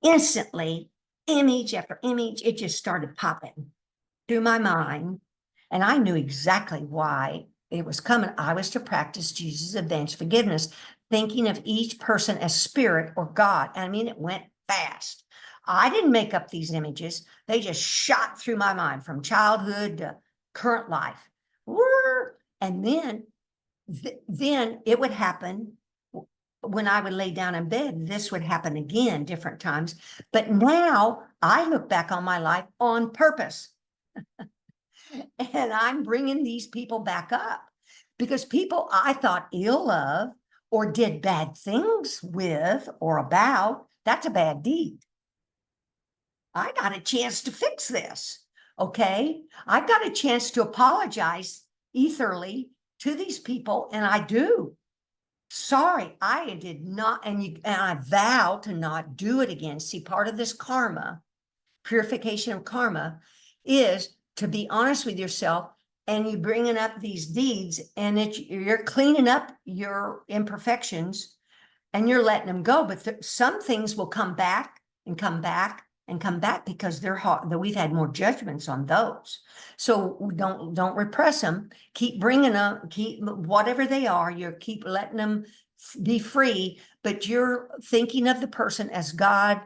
Instantly, image after image, it just started popping through my mind. And I knew exactly why it was coming. I was to practice Jesus' advanced forgiveness, thinking of each person as spirit or God. I mean, it went fast. I didn't make up these images. They just shot through my mind from childhood to current life. And then it would happen when I would lay down in bed. This would happen again, different times. But now I look back on my life on purpose. And I'm bringing these people back up, because people I thought ill of or did bad things with or about, that's a bad deed. I got a chance to fix this, okay? I got a chance to apologize etherly to these people, and I do. Sorry, I did not, and I vow to not do it again. See, part of this karma, purification of karma, is to be honest with yourself, and you bringing up these deeds, and you're cleaning up your imperfections, and you're letting them go. But some things will come back and come back and come back because they're hard, that we've had more judgments on those. So don't repress them. Keep bringing them, keep whatever they are, you keep letting them be free, but you're thinking of the person as God,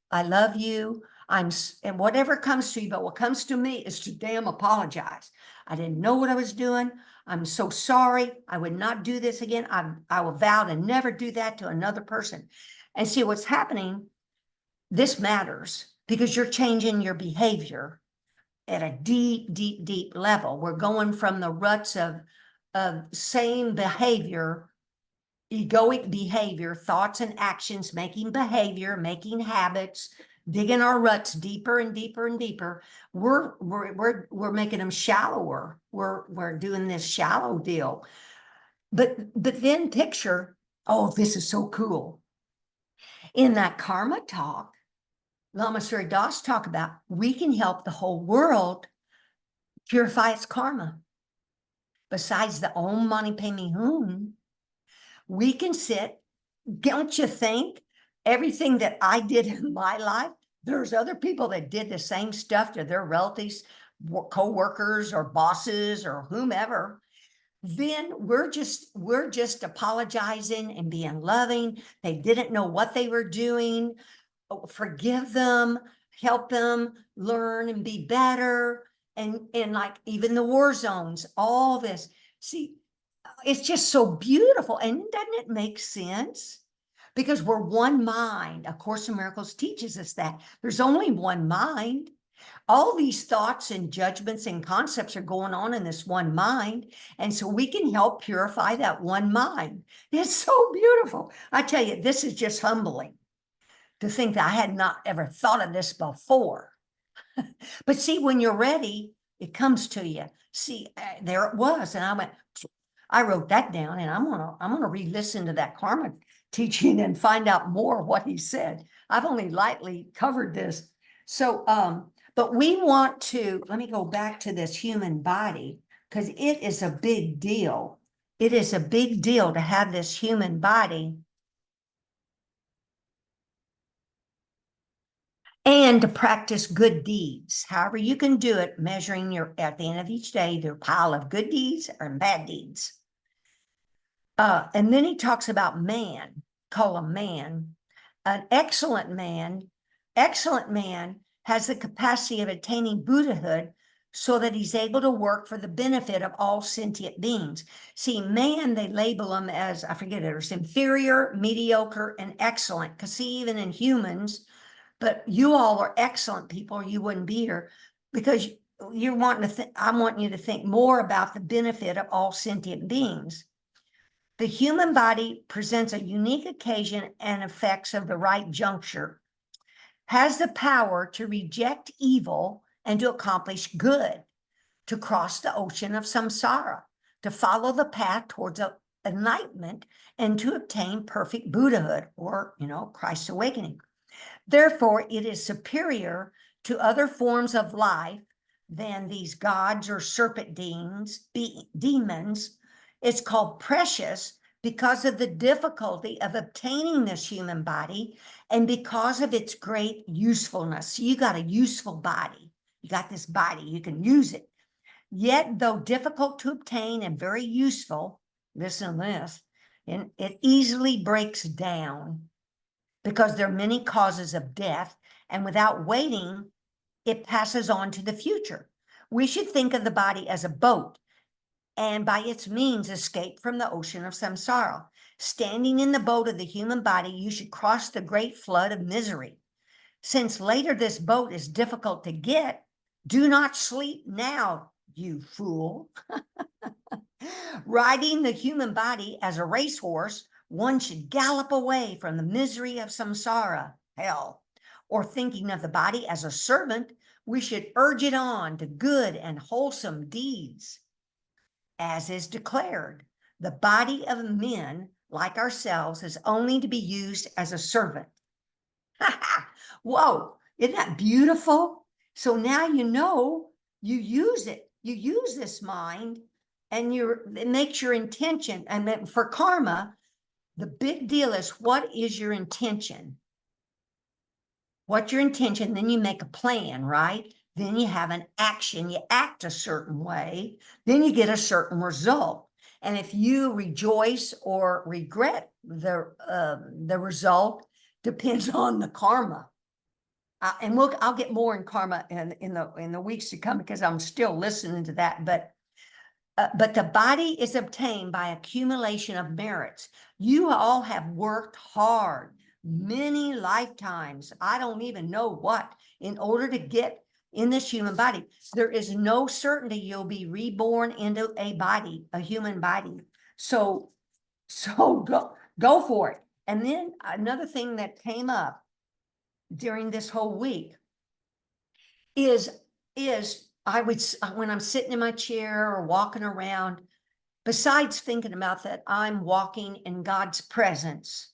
I love you. And whatever comes to you, but what comes to me is to damn apologize. I didn't know what I was doing. I'm so sorry. I would not do this again. I will vow to never do that to another person. And see what's happening. This matters because you're changing your behavior at a deep, deep, deep level. We're going from the ruts of same behavior, egoic behavior, thoughts and actions, making behavior, making habits, digging our ruts deeper and deeper and deeper. We're making them shallower. We're doing this shallow deal. But then picture, oh, this is so cool. In that karma talk, Lama Surya Das talk about, we can help the whole world purify its karma. Besides the Om Mani Padme Hum, we can sit, don't you think everything that I did in my life, there's other people that did the same stuff to their relatives, co-workers or bosses or whomever. Then we're just apologizing and being loving. They didn't know what they were doing. Forgive them, help them learn and be better. And like even the war zones, all this. See, it's just so beautiful. And doesn't it make sense? Because we're one mind. A Course in Miracles teaches us that there's only one mind. All these thoughts and judgments and concepts are going on in this one mind. And so we can help purify that one mind. It's so beautiful. I tell you, this is just humbling to think that I had not ever thought of this before. But see, when you're ready, it comes to you. See, there it was. And I went, I wrote that down, and I'm gonna re-listen to that karma teaching and find out more of what he said. I've only lightly covered this. So, but we want to, let me go back to this human body, because it is a big deal. It is a big deal to have this human body. And to practice good deeds. However you can do it, measuring your, at the end of each day, their pile of good deeds or bad deeds. And then he talks about man, call him man. An excellent man has the capacity of attaining Buddhahood so that he's able to work for the benefit of all sentient beings. See, man, they label him as, I forget it, it's inferior, mediocre, and excellent. Because see, even in humans, but you all are excellent people, or you wouldn't be here, because you're wanting to I want you to think more about the benefit of all sentient beings. The human body presents a unique occasion and effects of the right juncture, has the power to reject evil and to accomplish good, to cross the ocean of samsara, to follow the path towards enlightenment, and to obtain perfect Buddhahood, or, Christ's awakening. Therefore, it is superior to other forms of life than these gods or serpent demons. It's called precious because of the difficulty of obtaining this human body and because of its great usefulness. You got a useful body. You got this body, you can use it. Yet, though difficult to obtain and very useful, listen to this, and it easily breaks down because there are many causes of death, and without waiting, it passes on to the future. We should think of the body as a boat, and by its means escape from the ocean of samsara. Standing in the boat of the human body, you should cross the great flood of misery. Since later this boat is difficult to get, do not sleep now, you fool. Riding the human body as a racehorse, one should gallop away from the misery of samsara, hell. Or thinking of the body as a servant, we should urge it on to good and wholesome deeds. As is declared, the body of men, like ourselves, is only to be used as a servant. Whoa, isn't that beautiful? So now you use it. You use this mind, and it makes your intention. And then for karma, the big deal is, what is your intention? What's your intention? Then you make a plan, right? Then you have an action. You act a certain way. Then you get a certain result. And if you rejoice or regret the result, depends on the karma. And I'll get more in karma in the weeks to come, because I'm still listening to that. But the body is obtained by accumulation of merits. You all have worked hard, many lifetimes, I don't even know what, in order to get in this human body. There is no certainty you'll be reborn into a body, a human body. So go for it. And then another thing that came up during this whole week is I would, when I'm sitting in my chair or walking around, besides thinking about that, I'm walking in God's presence,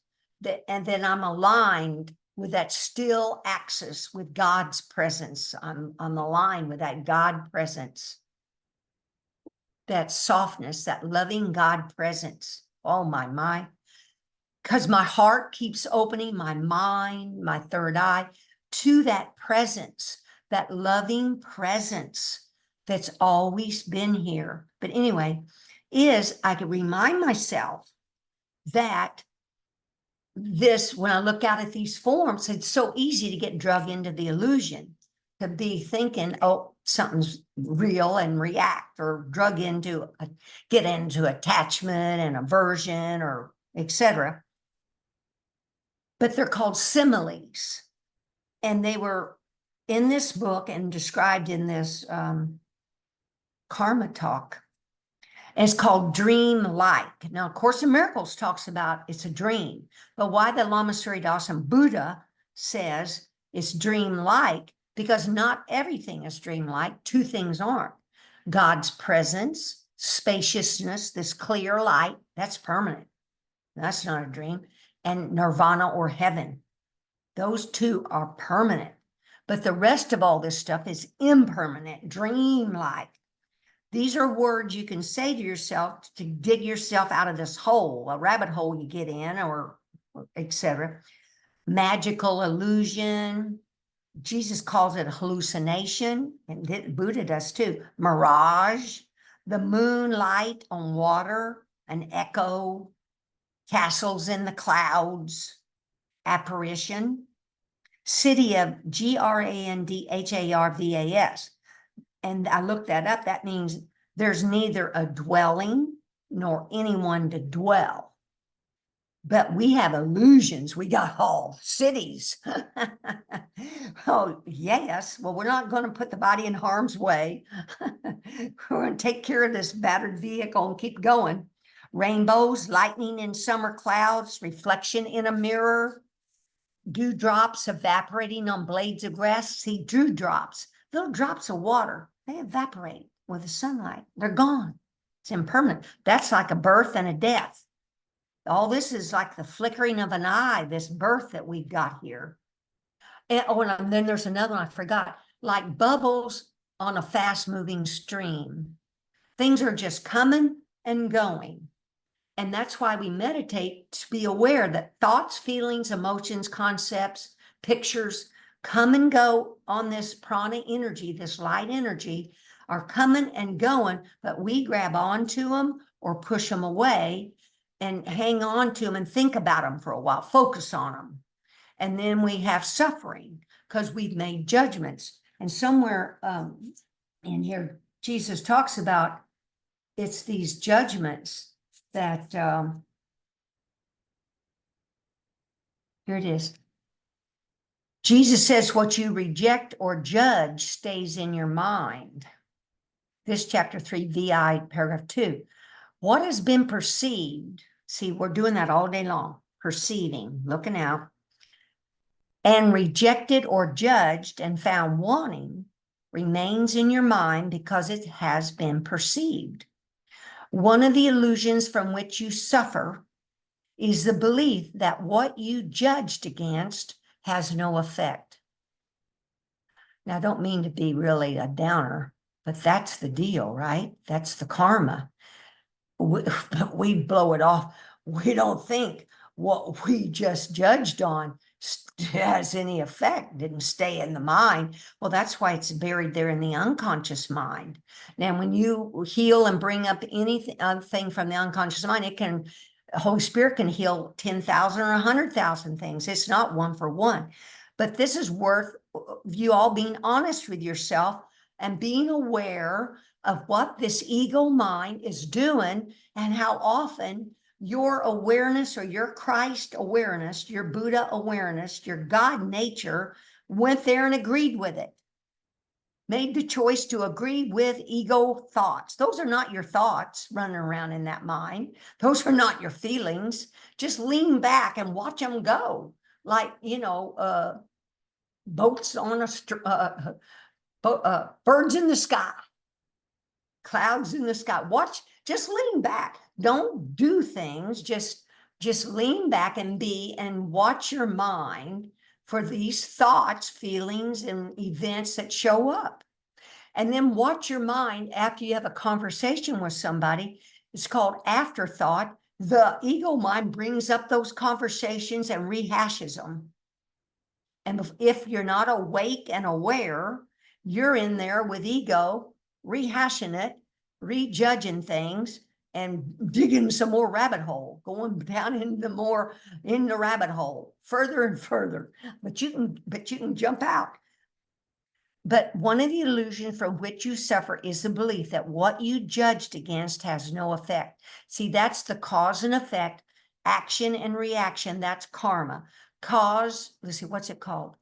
and then I'm aligned with that still axis with God's presence. I'm aligned with that God presence, that softness, that loving God presence. Oh my. Because my heart keeps opening, my mind, my third eye, to that presence, that loving presence that's always been here. But anyway, I could remind myself that when I look out at these forms, it's so easy to get drug into the illusion, to be thinking, oh, something's real, and react, or get into attachment and aversion, or etc. But they're called similes. And they were in this book and described in this karma talk. And it's called dream-like. Now, Course in Miracles talks about it's a dream. But why the Lama Surya Dasam Buddha says it's dream-like? Because not everything is dream-like. Two things aren't. God's presence, spaciousness, this clear light, that's permanent. That's not a dream. And nirvana or heaven. Those two are permanent. But the rest of all this stuff is impermanent, dream-like. These are words you can say to yourself to dig yourself out of this hole, a rabbit hole you get in, or etc. Magical illusion. Jesus calls it a hallucination, and Buddha does too. Mirage, the moonlight on water, an echo, castles in the clouds, apparition, city of Grandharvas. And I looked that up. That means there's neither a dwelling nor anyone to dwell. But we have illusions. We got all cities. Oh, yes. Well, we're not going to put the body in harm's way. We're going to take care of this battered vehicle and keep going. Rainbows, lightning in summer clouds, reflection in a mirror, dewdrops evaporating on blades of grass. See, dewdrops, little drops of water, they evaporate with the sunlight. They're gone. It's impermanent. That's like a birth and a death. All this is like the flickering of an eye, this birth that we've got here. And then there's another one I forgot, like bubbles on a fast-moving stream. Things are just coming and going. And that's why we meditate, to be aware that thoughts, feelings, emotions, concepts, pictures come and go on this prana energy, this light energy, are coming and going, but we grab onto them or push them away and hang on to them and think about them for a while, focus on them. And then we have suffering because we've made judgments. And somewhere in here, Jesus talks about it's these judgments that, here it is. Jesus says what you reject or judge stays in your mind. This chapter 3, VI, paragraph 2. What has been perceived, see, we're doing that all day long, perceiving, looking out, and rejected or judged and found wanting remains in your mind because it has been perceived. One of the illusions from which you suffer is the belief that what you judged against has no effect. Now, I don't mean to be really a downer, but that's the deal, right? That's the karma. We blow it off. We don't think what we just judged on has any effect, didn't stay in the mind. Well, that's why it's buried there in the unconscious mind. Now, when you heal and bring up anything thing from the unconscious mind, it can, Holy Spirit can heal 10,000 or 100,000 things. It's not one for one. But this is worth you all being honest with yourself and being aware of what this ego mind is doing and how often your awareness or your Christ awareness, your Buddha awareness, your God nature went there and agreed with it. Made the choice to agree with ego thoughts. Those are not your thoughts running around in that mind. Those are not your feelings. Just lean back and watch them go. Like, boats on birds in the sky, clouds in the sky. Watch, just lean back. Don't do things. Just lean back and be and watch your mind for these thoughts, feelings, and events that show up. And then watch your mind after you have a conversation with somebody. It's called afterthought. The ego mind brings up those conversations and rehashes them. And if you're not awake and aware, you're in there with ego, rehashing it, rejudging things, and digging some more rabbit hole, going down in the rabbit hole, further and further. But you can jump out. But one of the illusions from which you suffer is the belief that what you judged against has no effect. See, that's the cause and effect, action and reaction. That's karma. Cause, let's see, what's it called?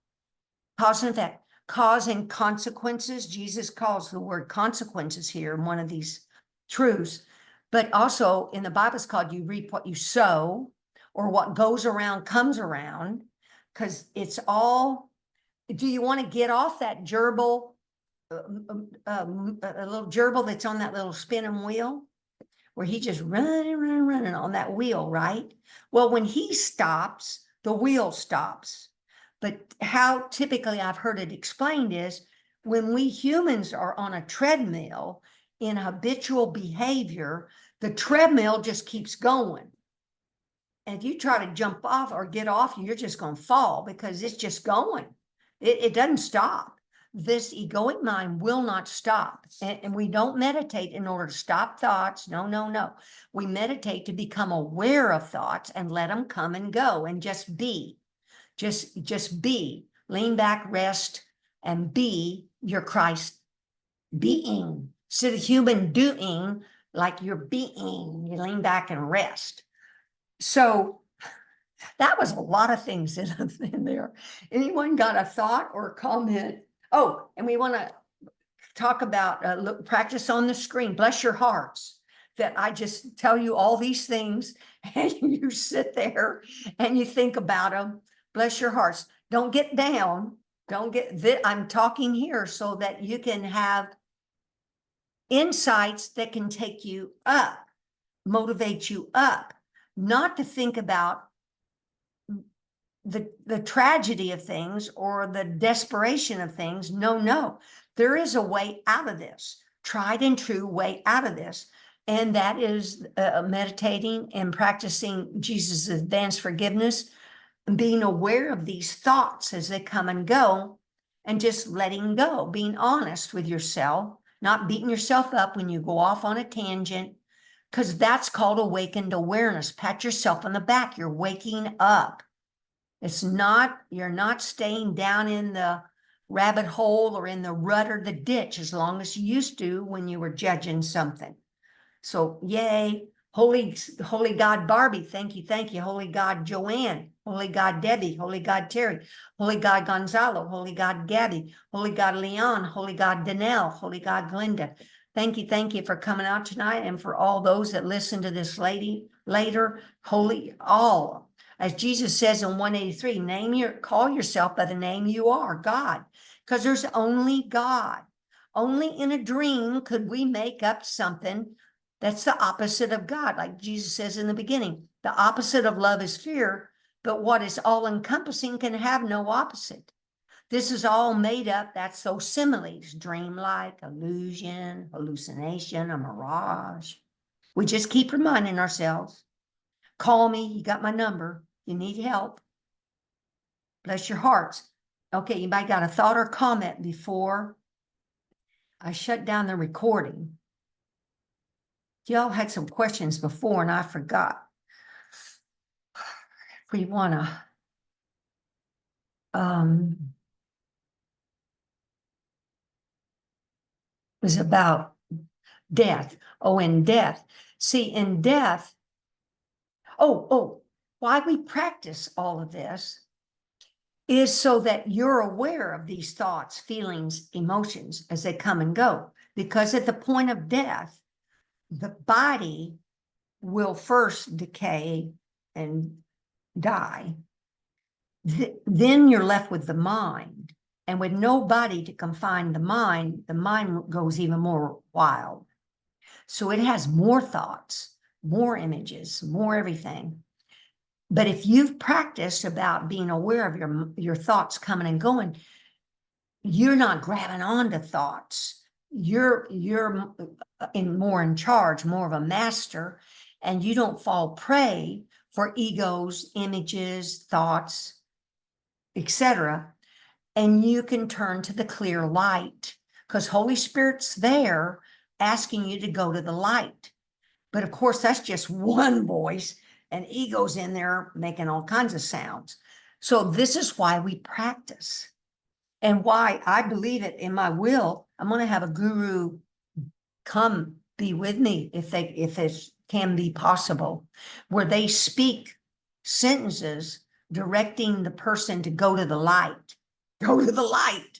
Cause and effect. Cause and consequences. Jesus calls the word consequences here in one of these truths. But also in the Bible, it's called you reap what you sow, or what goes around comes around, because it's all. Do you want to get off that gerbil, a little gerbil that's on that little spinning wheel, where he just running on that wheel, right? Well, when he stops, the wheel stops. But how typically I've heard it explained is when we humans are on a treadmill in habitual behavior, the treadmill just keeps going. And if you try to jump off or get off, you're just going to fall because it's just going. It doesn't stop. This egoic mind will not stop. And we don't meditate in order to stop thoughts. No, no, no. We meditate to become aware of thoughts and let them come and go and just be. Just be. Lean back, rest, and be your Christ being. Instead of human doing, like you're being. You lean back and rest. So that was a lot of things in there. Anyone got a thought or a comment? Oh, and we want to talk about practice on the screen. Bless your hearts that I just tell you all these things and you sit there and you think about them. Bless your hearts. Don't get down. Don't get that. I'm talking here so that you can have insights that can take you up, motivate you up, not to think about the tragedy of things or the desperation of things. No, no, there is a way out of this, tried and true way out of this. And that is meditating and practicing Jesus' advanced forgiveness and being aware of these thoughts as they come and go and just letting go, being honest with yourself, not beating yourself up when you go off on a tangent, because that's called awakened awareness. Pat yourself on the back. You're waking up. It's not, you're not staying down in the rabbit hole or in the rut or the ditch as long as you used to when you were judging something. So yay, holy God Barbie, thank you, holy God Joanne, holy God Debbie, holy God Terry, holy God Gonzalo, holy God Gabby, holy God Leon, holy God Danelle, holy God Glenda. Thank you for coming out tonight, and for all those that listen to this later, holy all. As Jesus says in 183, call yourself by the name you are, God, because there's only God. Only in a dream could we make up something that's the opposite of God. Like Jesus says in the beginning, the opposite of love is fear, but what is all-encompassing can have no opposite. This is all made up. That's those similes, dreamlike, illusion, hallucination, a mirage. We just keep reminding ourselves. Call me, you got my number. You need help. Bless your hearts. Okay, anybody got a thought or comment before I shut down the recording? Y'all had some questions before and I forgot. If we want to, was about death. Oh, in death. See, in death, why we practice all of this is so that you're aware of these thoughts, feelings, emotions as they come and go. Because at the point of death, the body will first decay and die. Then you're left with the mind. And with no body to confine the mind goes even more wild. So it has more thoughts, more images, more everything. But if you've practiced about being aware of your thoughts coming and going, you're not grabbing onto thoughts. You're more in charge, more of a master, and you don't fall prey for egos, images, thoughts, etc. And you can turn to the clear light because Holy Spirit's there asking you to go to the light. But of course, that's just one voice, and ego's in there making all kinds of sounds. So this is why we practice, and why I believe it in my will. I'm going to have a guru come be with me if it can be possible, where they speak sentences directing the person to go to the light. Go to the light.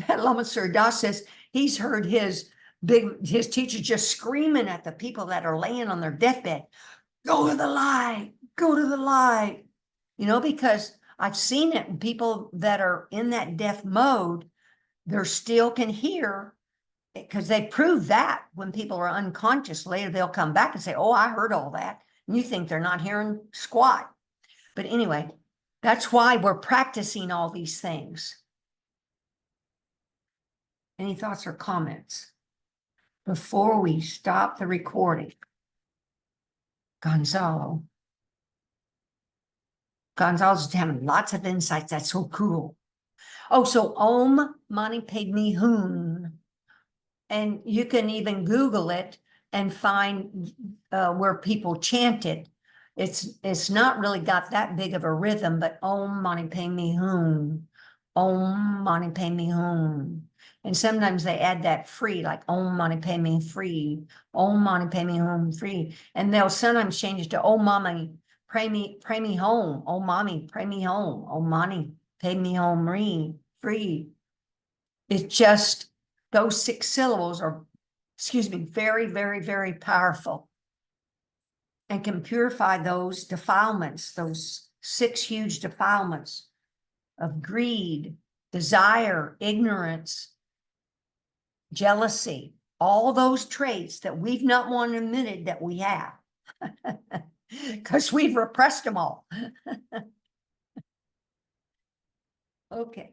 Lama Sir Das says he's heard his teacher just screaming at the people that are laying on their deathbed, go to the light, go to the light. Because I've seen it in people that are in that death mode, they still can hear, because they prove that when people are unconscious, later they'll come back and say, oh, I heard all that. And you think they're not hearing squat. But anyway, that's why we're practicing all these things. Any thoughts or comments before we stop the recording? Gonzalo's having lots of insights. That's so cool. Oh, so Om Mani Padme Hum. And you can even Google it and find where people chant it. It's not really got that big of a rhythm, but Om Mani Padme Hum, Om Mani Padme Hum. And sometimes they add that free, like Om Mani Padme free, Om Mani Padme Hum free. And they'll sometimes change it to Om Mani pray me home, Om Mani pray me home, Om Mani Padme Hum free. It's just those 6 syllables are, very, very, very powerful, and can purify those defilements, those 6 huge defilements of greed, desire, ignorance, jealousy, all those traits that we've not wanted admitted that we have, because we've repressed them all. Okay,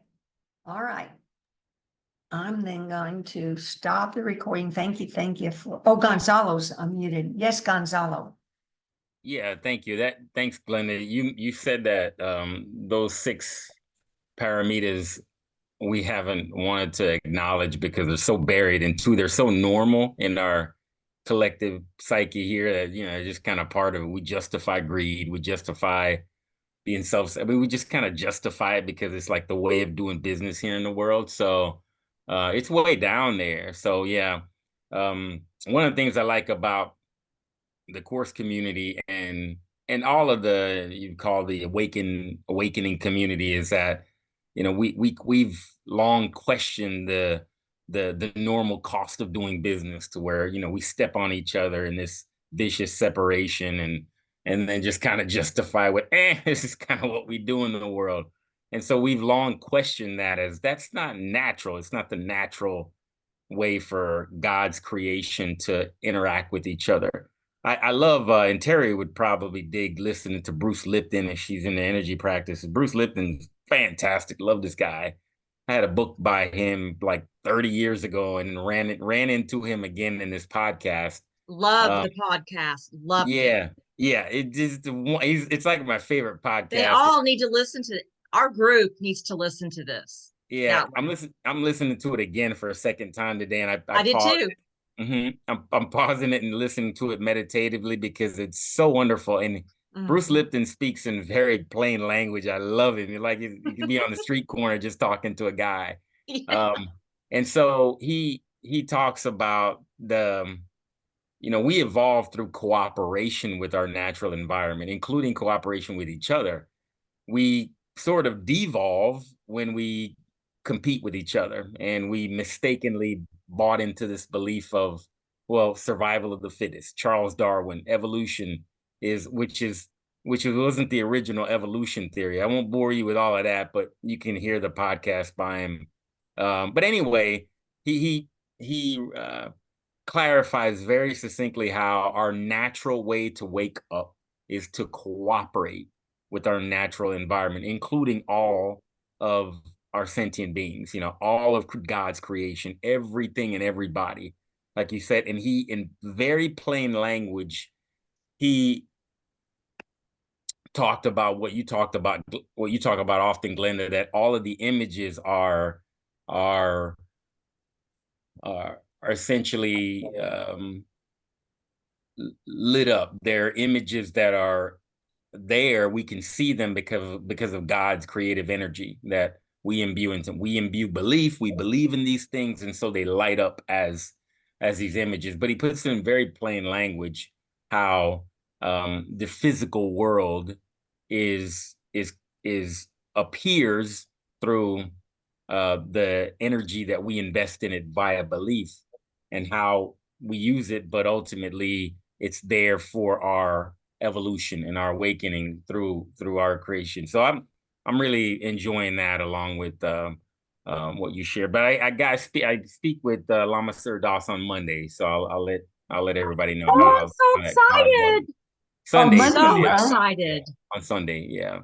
all right. I'm then going to stop the recording. Thank you oh, Gonzalo's unmuted. Yes, Gonzalo. Yeah, thank you. Thanks, Glenda. You said that those 6 parameters we haven't wanted to acknowledge because they're so buried in 2. They're so normal in our collective psyche here that just kind of part of it. We justify greed. We justify being we just kind of justify it because it's like the way of doing business here in the world. So it's way down there. So yeah, one of the things I like about the course community and all of the you call the awakening community is that we've long questioned the normal cost of doing business, to where we step on each other in this vicious separation and then just kind of justify this is kind of what we do in the world. And so we've long questioned that as that's not natural. It's not the natural way for God's creation to interact with each other. I love, and Terry would probably dig listening to Bruce Lipton if she's in the energy practice. Bruce Lipton's fantastic. Love this guy. I had a book by him like 30 years ago and ran into him again in this podcast. Love the podcast. Love it. Yeah, it's like my favorite They podcast. all need to listen to our group needs to listen to this. Yeah, That one. I'm listening to it again for a second time today, and I I did paused too. it. I'm pausing it and listening to it meditatively because it's so wonderful. And Bruce Mhm. Lipton speaks in very plain language. I love it. Like you could be on the street corner just talking to a guy. Yeah. Um, and so he talks about we evolve through cooperation with our natural environment, including cooperation with each other. We sort of devolve when we compete with each other, and we mistakenly bought into this belief of, well, survival of the fittest. Charles Darwin, evolution is which wasn't the original evolution theory. I won't bore you with all of that, but you can hear the podcast by him. But anyway, he clarifies very succinctly how our natural way to wake up is to cooperate with our natural environment, including all of our sentient beings, all of God's creation, everything and everybody, like you said. And he, in very plain language, he talked about what you talk about often, Glenda, that all of the images are are essentially lit up. They're images that are there. We can see them because of God's creative energy that we imbue into. We imbue belief. We believe in these things, and so they light up as these images. But he puts it in very plain language how the physical world is appears through the energy that we invest in it via belief, and how we use it, but ultimately it's there for our evolution and our awakening through our creation. So I'm really enjoying that, along with what you share. But I speak with Lama Sir Das on Monday, so I'll let everybody know Oh, I'm so how it's going. excited. Oh, Sunday, Monday, So Sunday, huh? excited. on Sunday, yeah.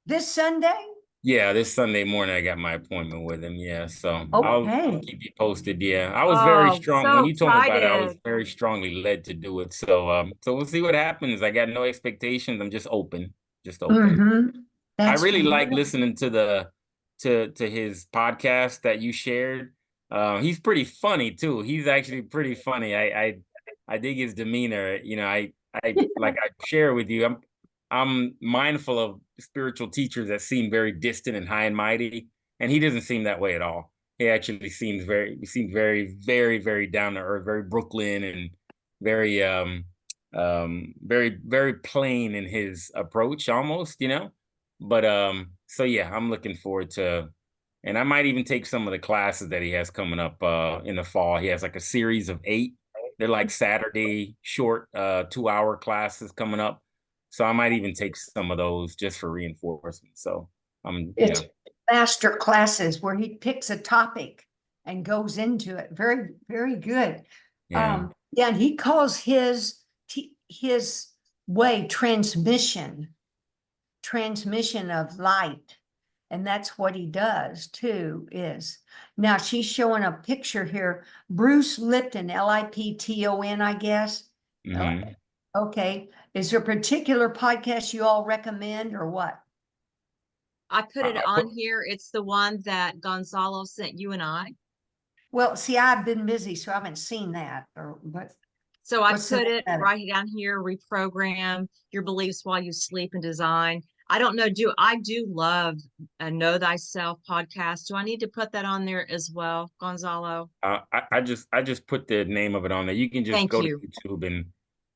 This Sunday? Yeah, this Sunday morning I got my appointment with him. Yeah, so I'll Okay. keep you posted. Yeah, I was very Oh, strong when so you told me about it. I was excited. very strongly led to do it. So we'll see what happens. I got no expectations. I'm just open, just open. Mm-hmm. I That's really like wonderful. listening to his podcast that you shared. He's pretty funny too. He's actually pretty funny. I dig his demeanor. I share with you. I'm mindful of spiritual teachers that seem very distant and high and mighty, and he doesn't seem that way at all. He actually seems very, very, very down to earth, very Brooklyn, and very very, very plain in his approach, almost. But so yeah, I'm looking forward to, and I might even take some of the classes that he has coming up in the fall. He has like a series of 8. They're like Saturday short 2-hour classes coming up. So I might even take some of those just for reinforcement. So It's master classes where he picks a topic and goes into it. Very, very good. yeah. Yeah, and he calls his way transmission of light. And that's what he does too, is now she's showing a picture here. Bruce Lipton, Lipton, I guess. Mhm. Okay. Is there a particular podcast you all recommend or what? I put it I on put, here. It's the one that Gonzalo sent you and I. Well, see, I've been busy, so I haven't seen that. Or So I what's the put name it of it? right down here, reprogram your beliefs while you sleep and design. I don't know, I do love a Know Thyself podcast. Do I need to put that on there as well, Gonzalo? I just put the name of it on there. You can just Thank go to you. YouTube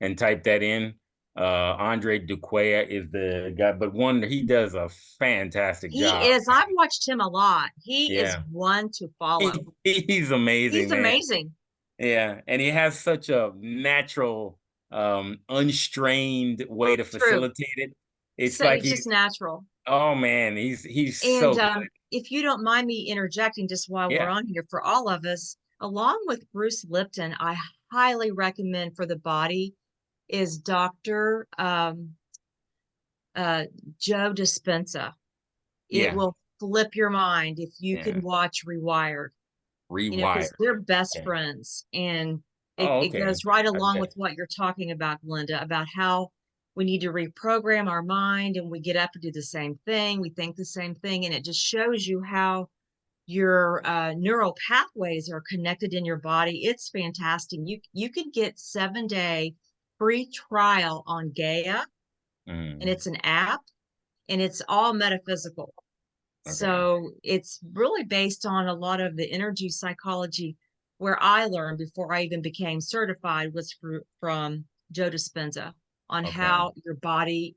and type that in. Andre Duquea is the guy, but he does a fantastic job. I've watched him a lot. He is Yeah. one to follow. He's amazing, He's man. amazing. Yeah, and he has such a natural, unstrained way to True. facilitate it. It's So like it's just natural. oh man, he's And so good. if you don't mind me interjecting just while we're Yeah. on here, for all of us, along with Bruce Lipton, I highly recommend for the body is Dr. Joe Dispenza. It Yeah. will flip your mind if you Yeah. can watch Rewired, because Rewired. they're best Okay. friends. And Oh, it okay. goes right I along bet. with what you're talking about, Glenda, about how we need to reprogram our mind, and we get up and do the same thing. We think the same thing. And it just shows you how your neural pathways are connected in your body. It's fantastic. You can get 7-day free trial on Gaia, and it's an app, and it's all metaphysical. Okay. So it's really based on a lot of the energy psychology. Where I learned before I even became certified was from Joe Dispenza on Okay. how your body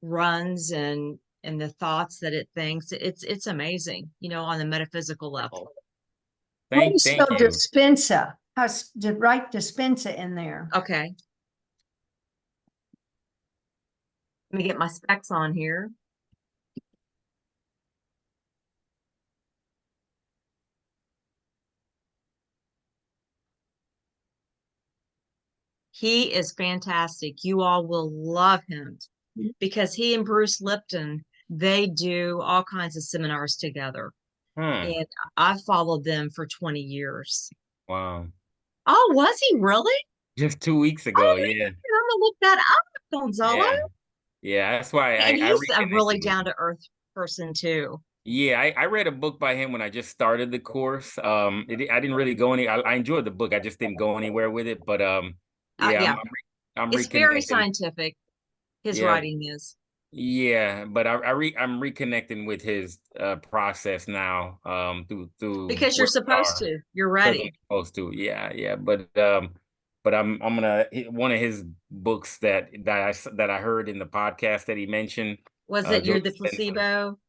runs and the thoughts that it thinks. It's amazing, on the metaphysical level. How do you Thank spell you. dispensa? To write dispensa in there? Okay. Let me get my specs on here. He is fantastic. You all will love him because he and Bruce Lipton, they do all kinds of seminars together. And I've followed them for 20 years. Wow. Oh, was he really? Just 2 weeks ago. Yeah. I'm gonna look that up, Gonzalo. Yeah. That's why And I he's a reconnected really with him. down-to-earth person too. Yeah, I read a book by him when I just started the course. I didn't really go I enjoyed the book. I just didn't go anywhere with it. But Yeah, I'm it's very reconnecting. scientific. His Yeah, writing is. yeah. But I'm reconnecting with his process now. Through Because you're where we supposed are. to. You're Because I'm ready. supposed to. Yeah, yeah. But I'm gonna one of his books that I heard in the podcast that he mentioned. Was it Joe You're the Dispenza. Placebo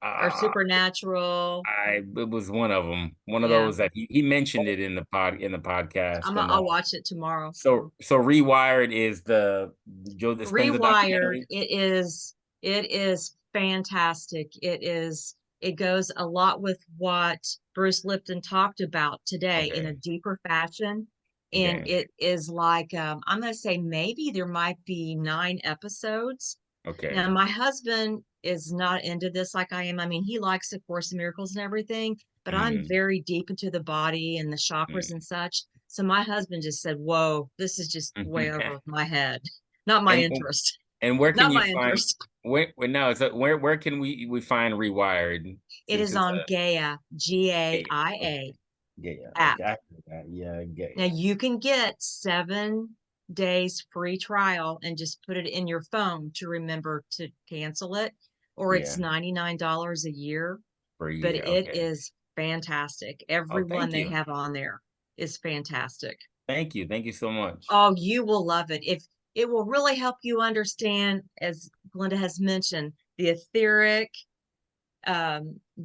or Supernatural? It was one of them, one of Yeah. those that he mentioned it in the podcast. And I'll watch it tomorrow. so Rewired is the Joe Dispenza Rewired, documentary. it is fantastic. It goes a lot with what Bruce Lipton talked about today in a Okay. deeper fashion. And Okay. it is like, I'm going to say maybe there might be 9 episodes. Okay. Now, my husband is not into this like I am. I mean, he likes the Course in Miracles and everything, but I'm very deep into the body and the chakras and such. So my husband just said, whoa, this is just way over my head. Not my and interest. and where can Not you my find interest. where can we find Rewired? It Since is it's on Gaia, okay. Gaia Yeah, app. okay. I heard that. Yeah, Now Gaia. you can get 7 days free trial and just put it in your phone to remember to cancel it, or it's Yeah, $99 a year. for a But year. it Okay. is fantastic. Oh, Everyone thank they you. have on there is fantastic. Thank you. Thank you so much. Oh, you will love it. If it will really help you understand, as Glenda has mentioned, the etheric,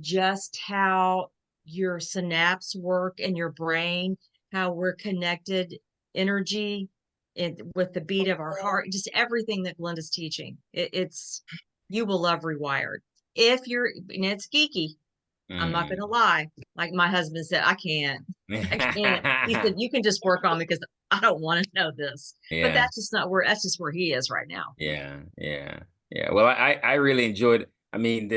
just how your synapse work in your brain, how we're connected energy with the beat of our heart, just everything that Glenda's teaching. It's you will love Rewired. If you're, and it's geeky. I'm not going to lie. Like my husband said, I can't. I can't. He said, you can just work on me because I don't want to know this. But Yeah. that's just not where, that's just where he is right now. Yeah, yeah, yeah. Well, I really enjoyed. I mean,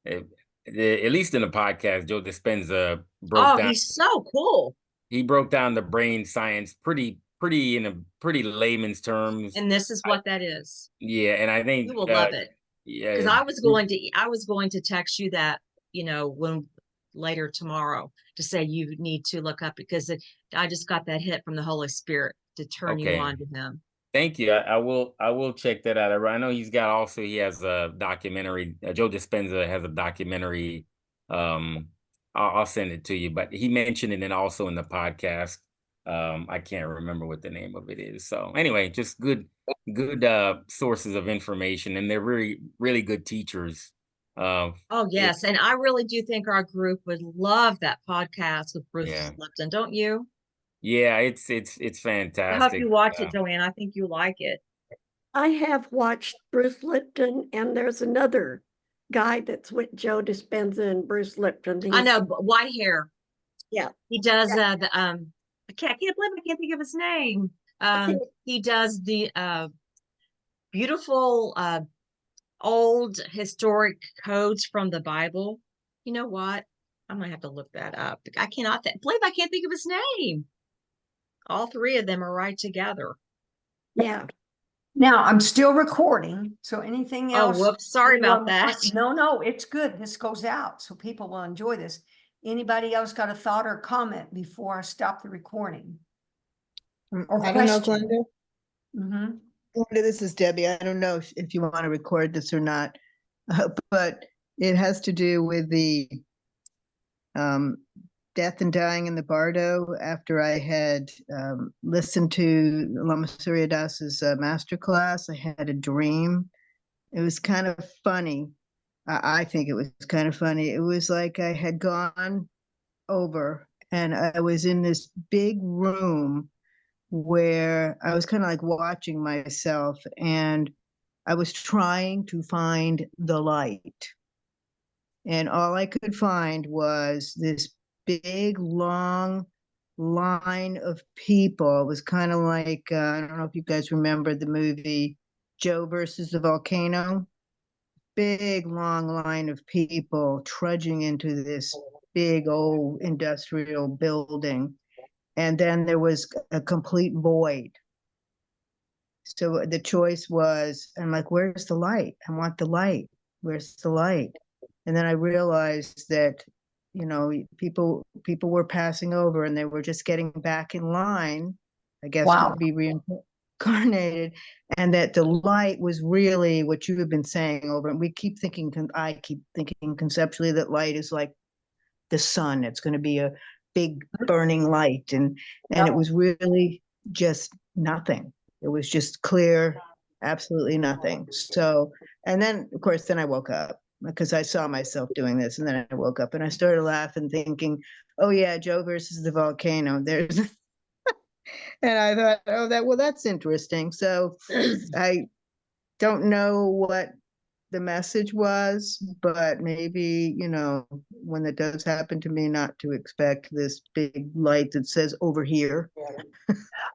at least in the podcast, Joe Dispenza broke Oh, down. he's so cool. He broke down the brain science pretty in a pretty layman's terms. And this is what that is. Yeah, and I think You will love it. Because yeah, I was going to text you that, when later tomorrow to say you need to look up because I just got that hit from the Holy Spirit to turn you okay. on to him. Thank you. I will check that out. I know he has a documentary. Joe Dispenza has a documentary. I'll send it to you, but he mentioned it and also in the podcast. I can't remember what the name of it is. So anyway, just good sources of information, and they're really, really good teachers. Oh, yes. And I really do think our group would love that podcast with Bruce Yeah. Lipton, don't you? Yeah, it's I hope fantastic. you watch it, Joanne. I think you like it. I have watched Bruce Lipton, and there's another guy that's with Joe Dispenza and Bruce Lipton. I know, but white hair. Yeah. He does I can't believe I can't think of his name. He does the beautiful old historic codes from the Bible. You know what? I'm gonna have to look that up. I cannot believe I can't think of his name. All 3 of them are right together. Yeah. Now, I'm still recording, so anything Oh, else? whoops, sorry about anyone want- that. No, it's good. This goes out, so people will enjoy this. Anybody else got a thought or comment before I stop the recording? Or I don't know, question? Glenda. Mm-hmm. Glenda, this is Debbie. I don't know if you want to record this or not, but it has to do with the um, death and dying in the Bardo. After I had listened to Lama Surya Das's masterclass, I had a dream. It was kind of funny. I think it was kind of funny. It was like I had gone over and I was in this big room where I was kind of like watching myself and I was trying to find the light. And all I could find was this big, long line of people. It was kind of like, I don't know if you guys remember the movie Joe versus the Volcano. Big, long line of people trudging into this big old industrial building. And then there was a complete void. So the choice was, I'm like, where's the light? I want the light. Where's the light? And then I realized that, you know, people were passing over and they were just getting back in line, I guess, Wow. to be reincarnated, and that the light was really what you have been saying over. And we keep thinking, I keep thinking conceptually that light is like the sun. It's going to be a big burning light, and Yep. it was really just nothing. It was just clear, absolutely nothing. So, and then of course, then I woke up because I saw myself doing this, and then I woke up and I started laughing, thinking, "Oh yeah, Joe versus the volcano." There's, and I thought, "Oh, that's interesting." So, I don't know what the message was, but maybe, you know, when it does happen to me, not to expect this big light that says over here.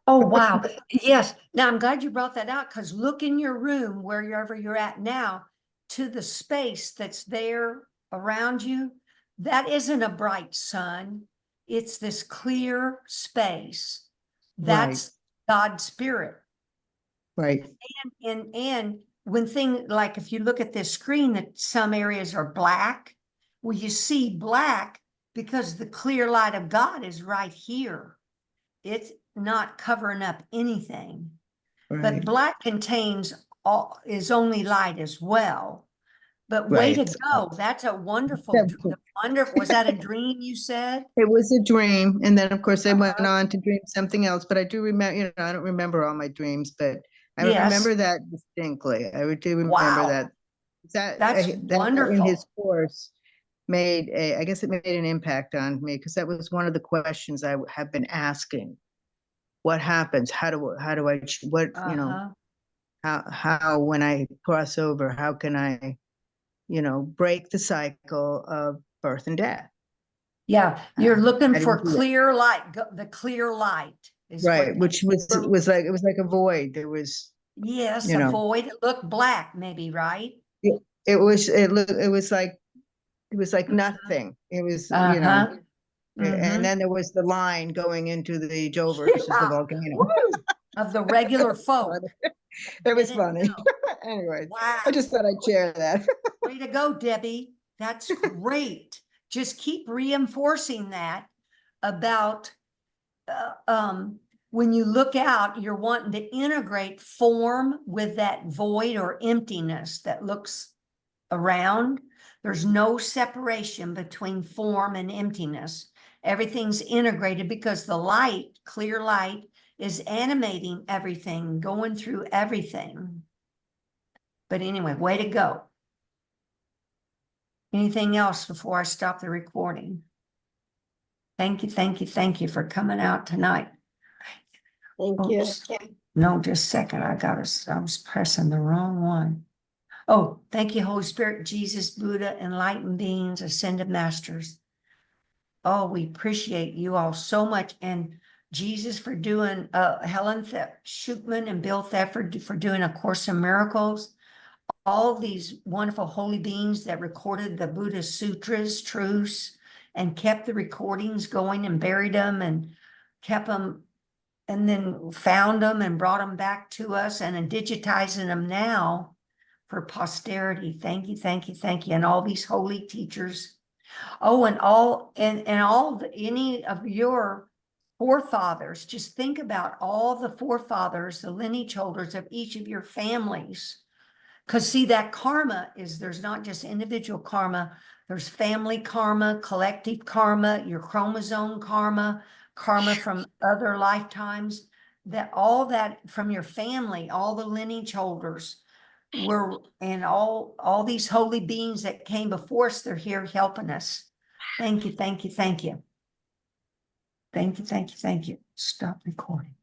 Oh, wow. Yes. Now, I'm glad you brought that out because look in your room, wherever you're at now, to the space that's there around you. That isn't a bright sun. It's this clear space. That's God's spirit. Right, And when like if you look at this screen, that some areas are black, well, you see black because the clear light of God is right here. It's not covering up anything. But right, black contains is only light as well. But way to right. go. That's a wonderful, was that a dream you said? It was a dream, and then of course I went Uh-huh. on to dream something else. But I do remember, you know, I don't remember all my dreams, but I Yes. remember that distinctly. I do remember Wow. that. That's That in wonderful. his course made a, I guess it made an impact on me because that was one of the questions I have been asking. What happens? How do I, what, you know, Uh-huh. how when I cross over, how can I, you know, break the cycle of birth and death? Yeah, you're looking How do for you do it? clear light. The clear light is Right, what. which was like, it was like a void. There was, Yes, you a know, void. It looked black, maybe, right? it was, it was like nothing. It was, you know, Uh-huh. and then there was the line going into the Joe versus the volcano. Of the regular folk. It was Didn't funny. know. Anyways, Wow. I just thought I'd share that. Way to go, Debbie. That's great. Just keep reinforcing that about when you look out, you're wanting to integrate form with that void or emptiness that looks around. There's no separation between form and emptiness. Everything's integrated because the light, clear light, is animating everything, going through everything. But anyway, way to go. Anything else before I stop the recording? Thank you for coming out tonight. Thank you. Oops. No, just a second. I was pressing the wrong one. Oh, thank you, Holy Spirit, Jesus, Buddha, enlightened beings, ascended masters. Oh, we appreciate you all so much. And Jesus for doing, Helen Schukman and Bill Thetford for doing A Course in Miracles. All these wonderful holy beings that recorded the Buddhist sutras, truths, and kept the recordings going and buried them and kept them and then found them and brought them back to us and are digitizing them now for posterity. Thank you, thank you, thank you. And all these holy teachers. Oh, and any of your forefathers, just think about all the forefathers, the lineage holders of each of your families. Because see, that karma there's not just individual karma, there's family karma, collective karma, your chromosome karma, karma from other lifetimes, all that from your family, all the lineage holders and all these holy beings that came before us, they're here helping us. Thank you, thank you, thank you. Thank you, thank you, thank you. Stop recording.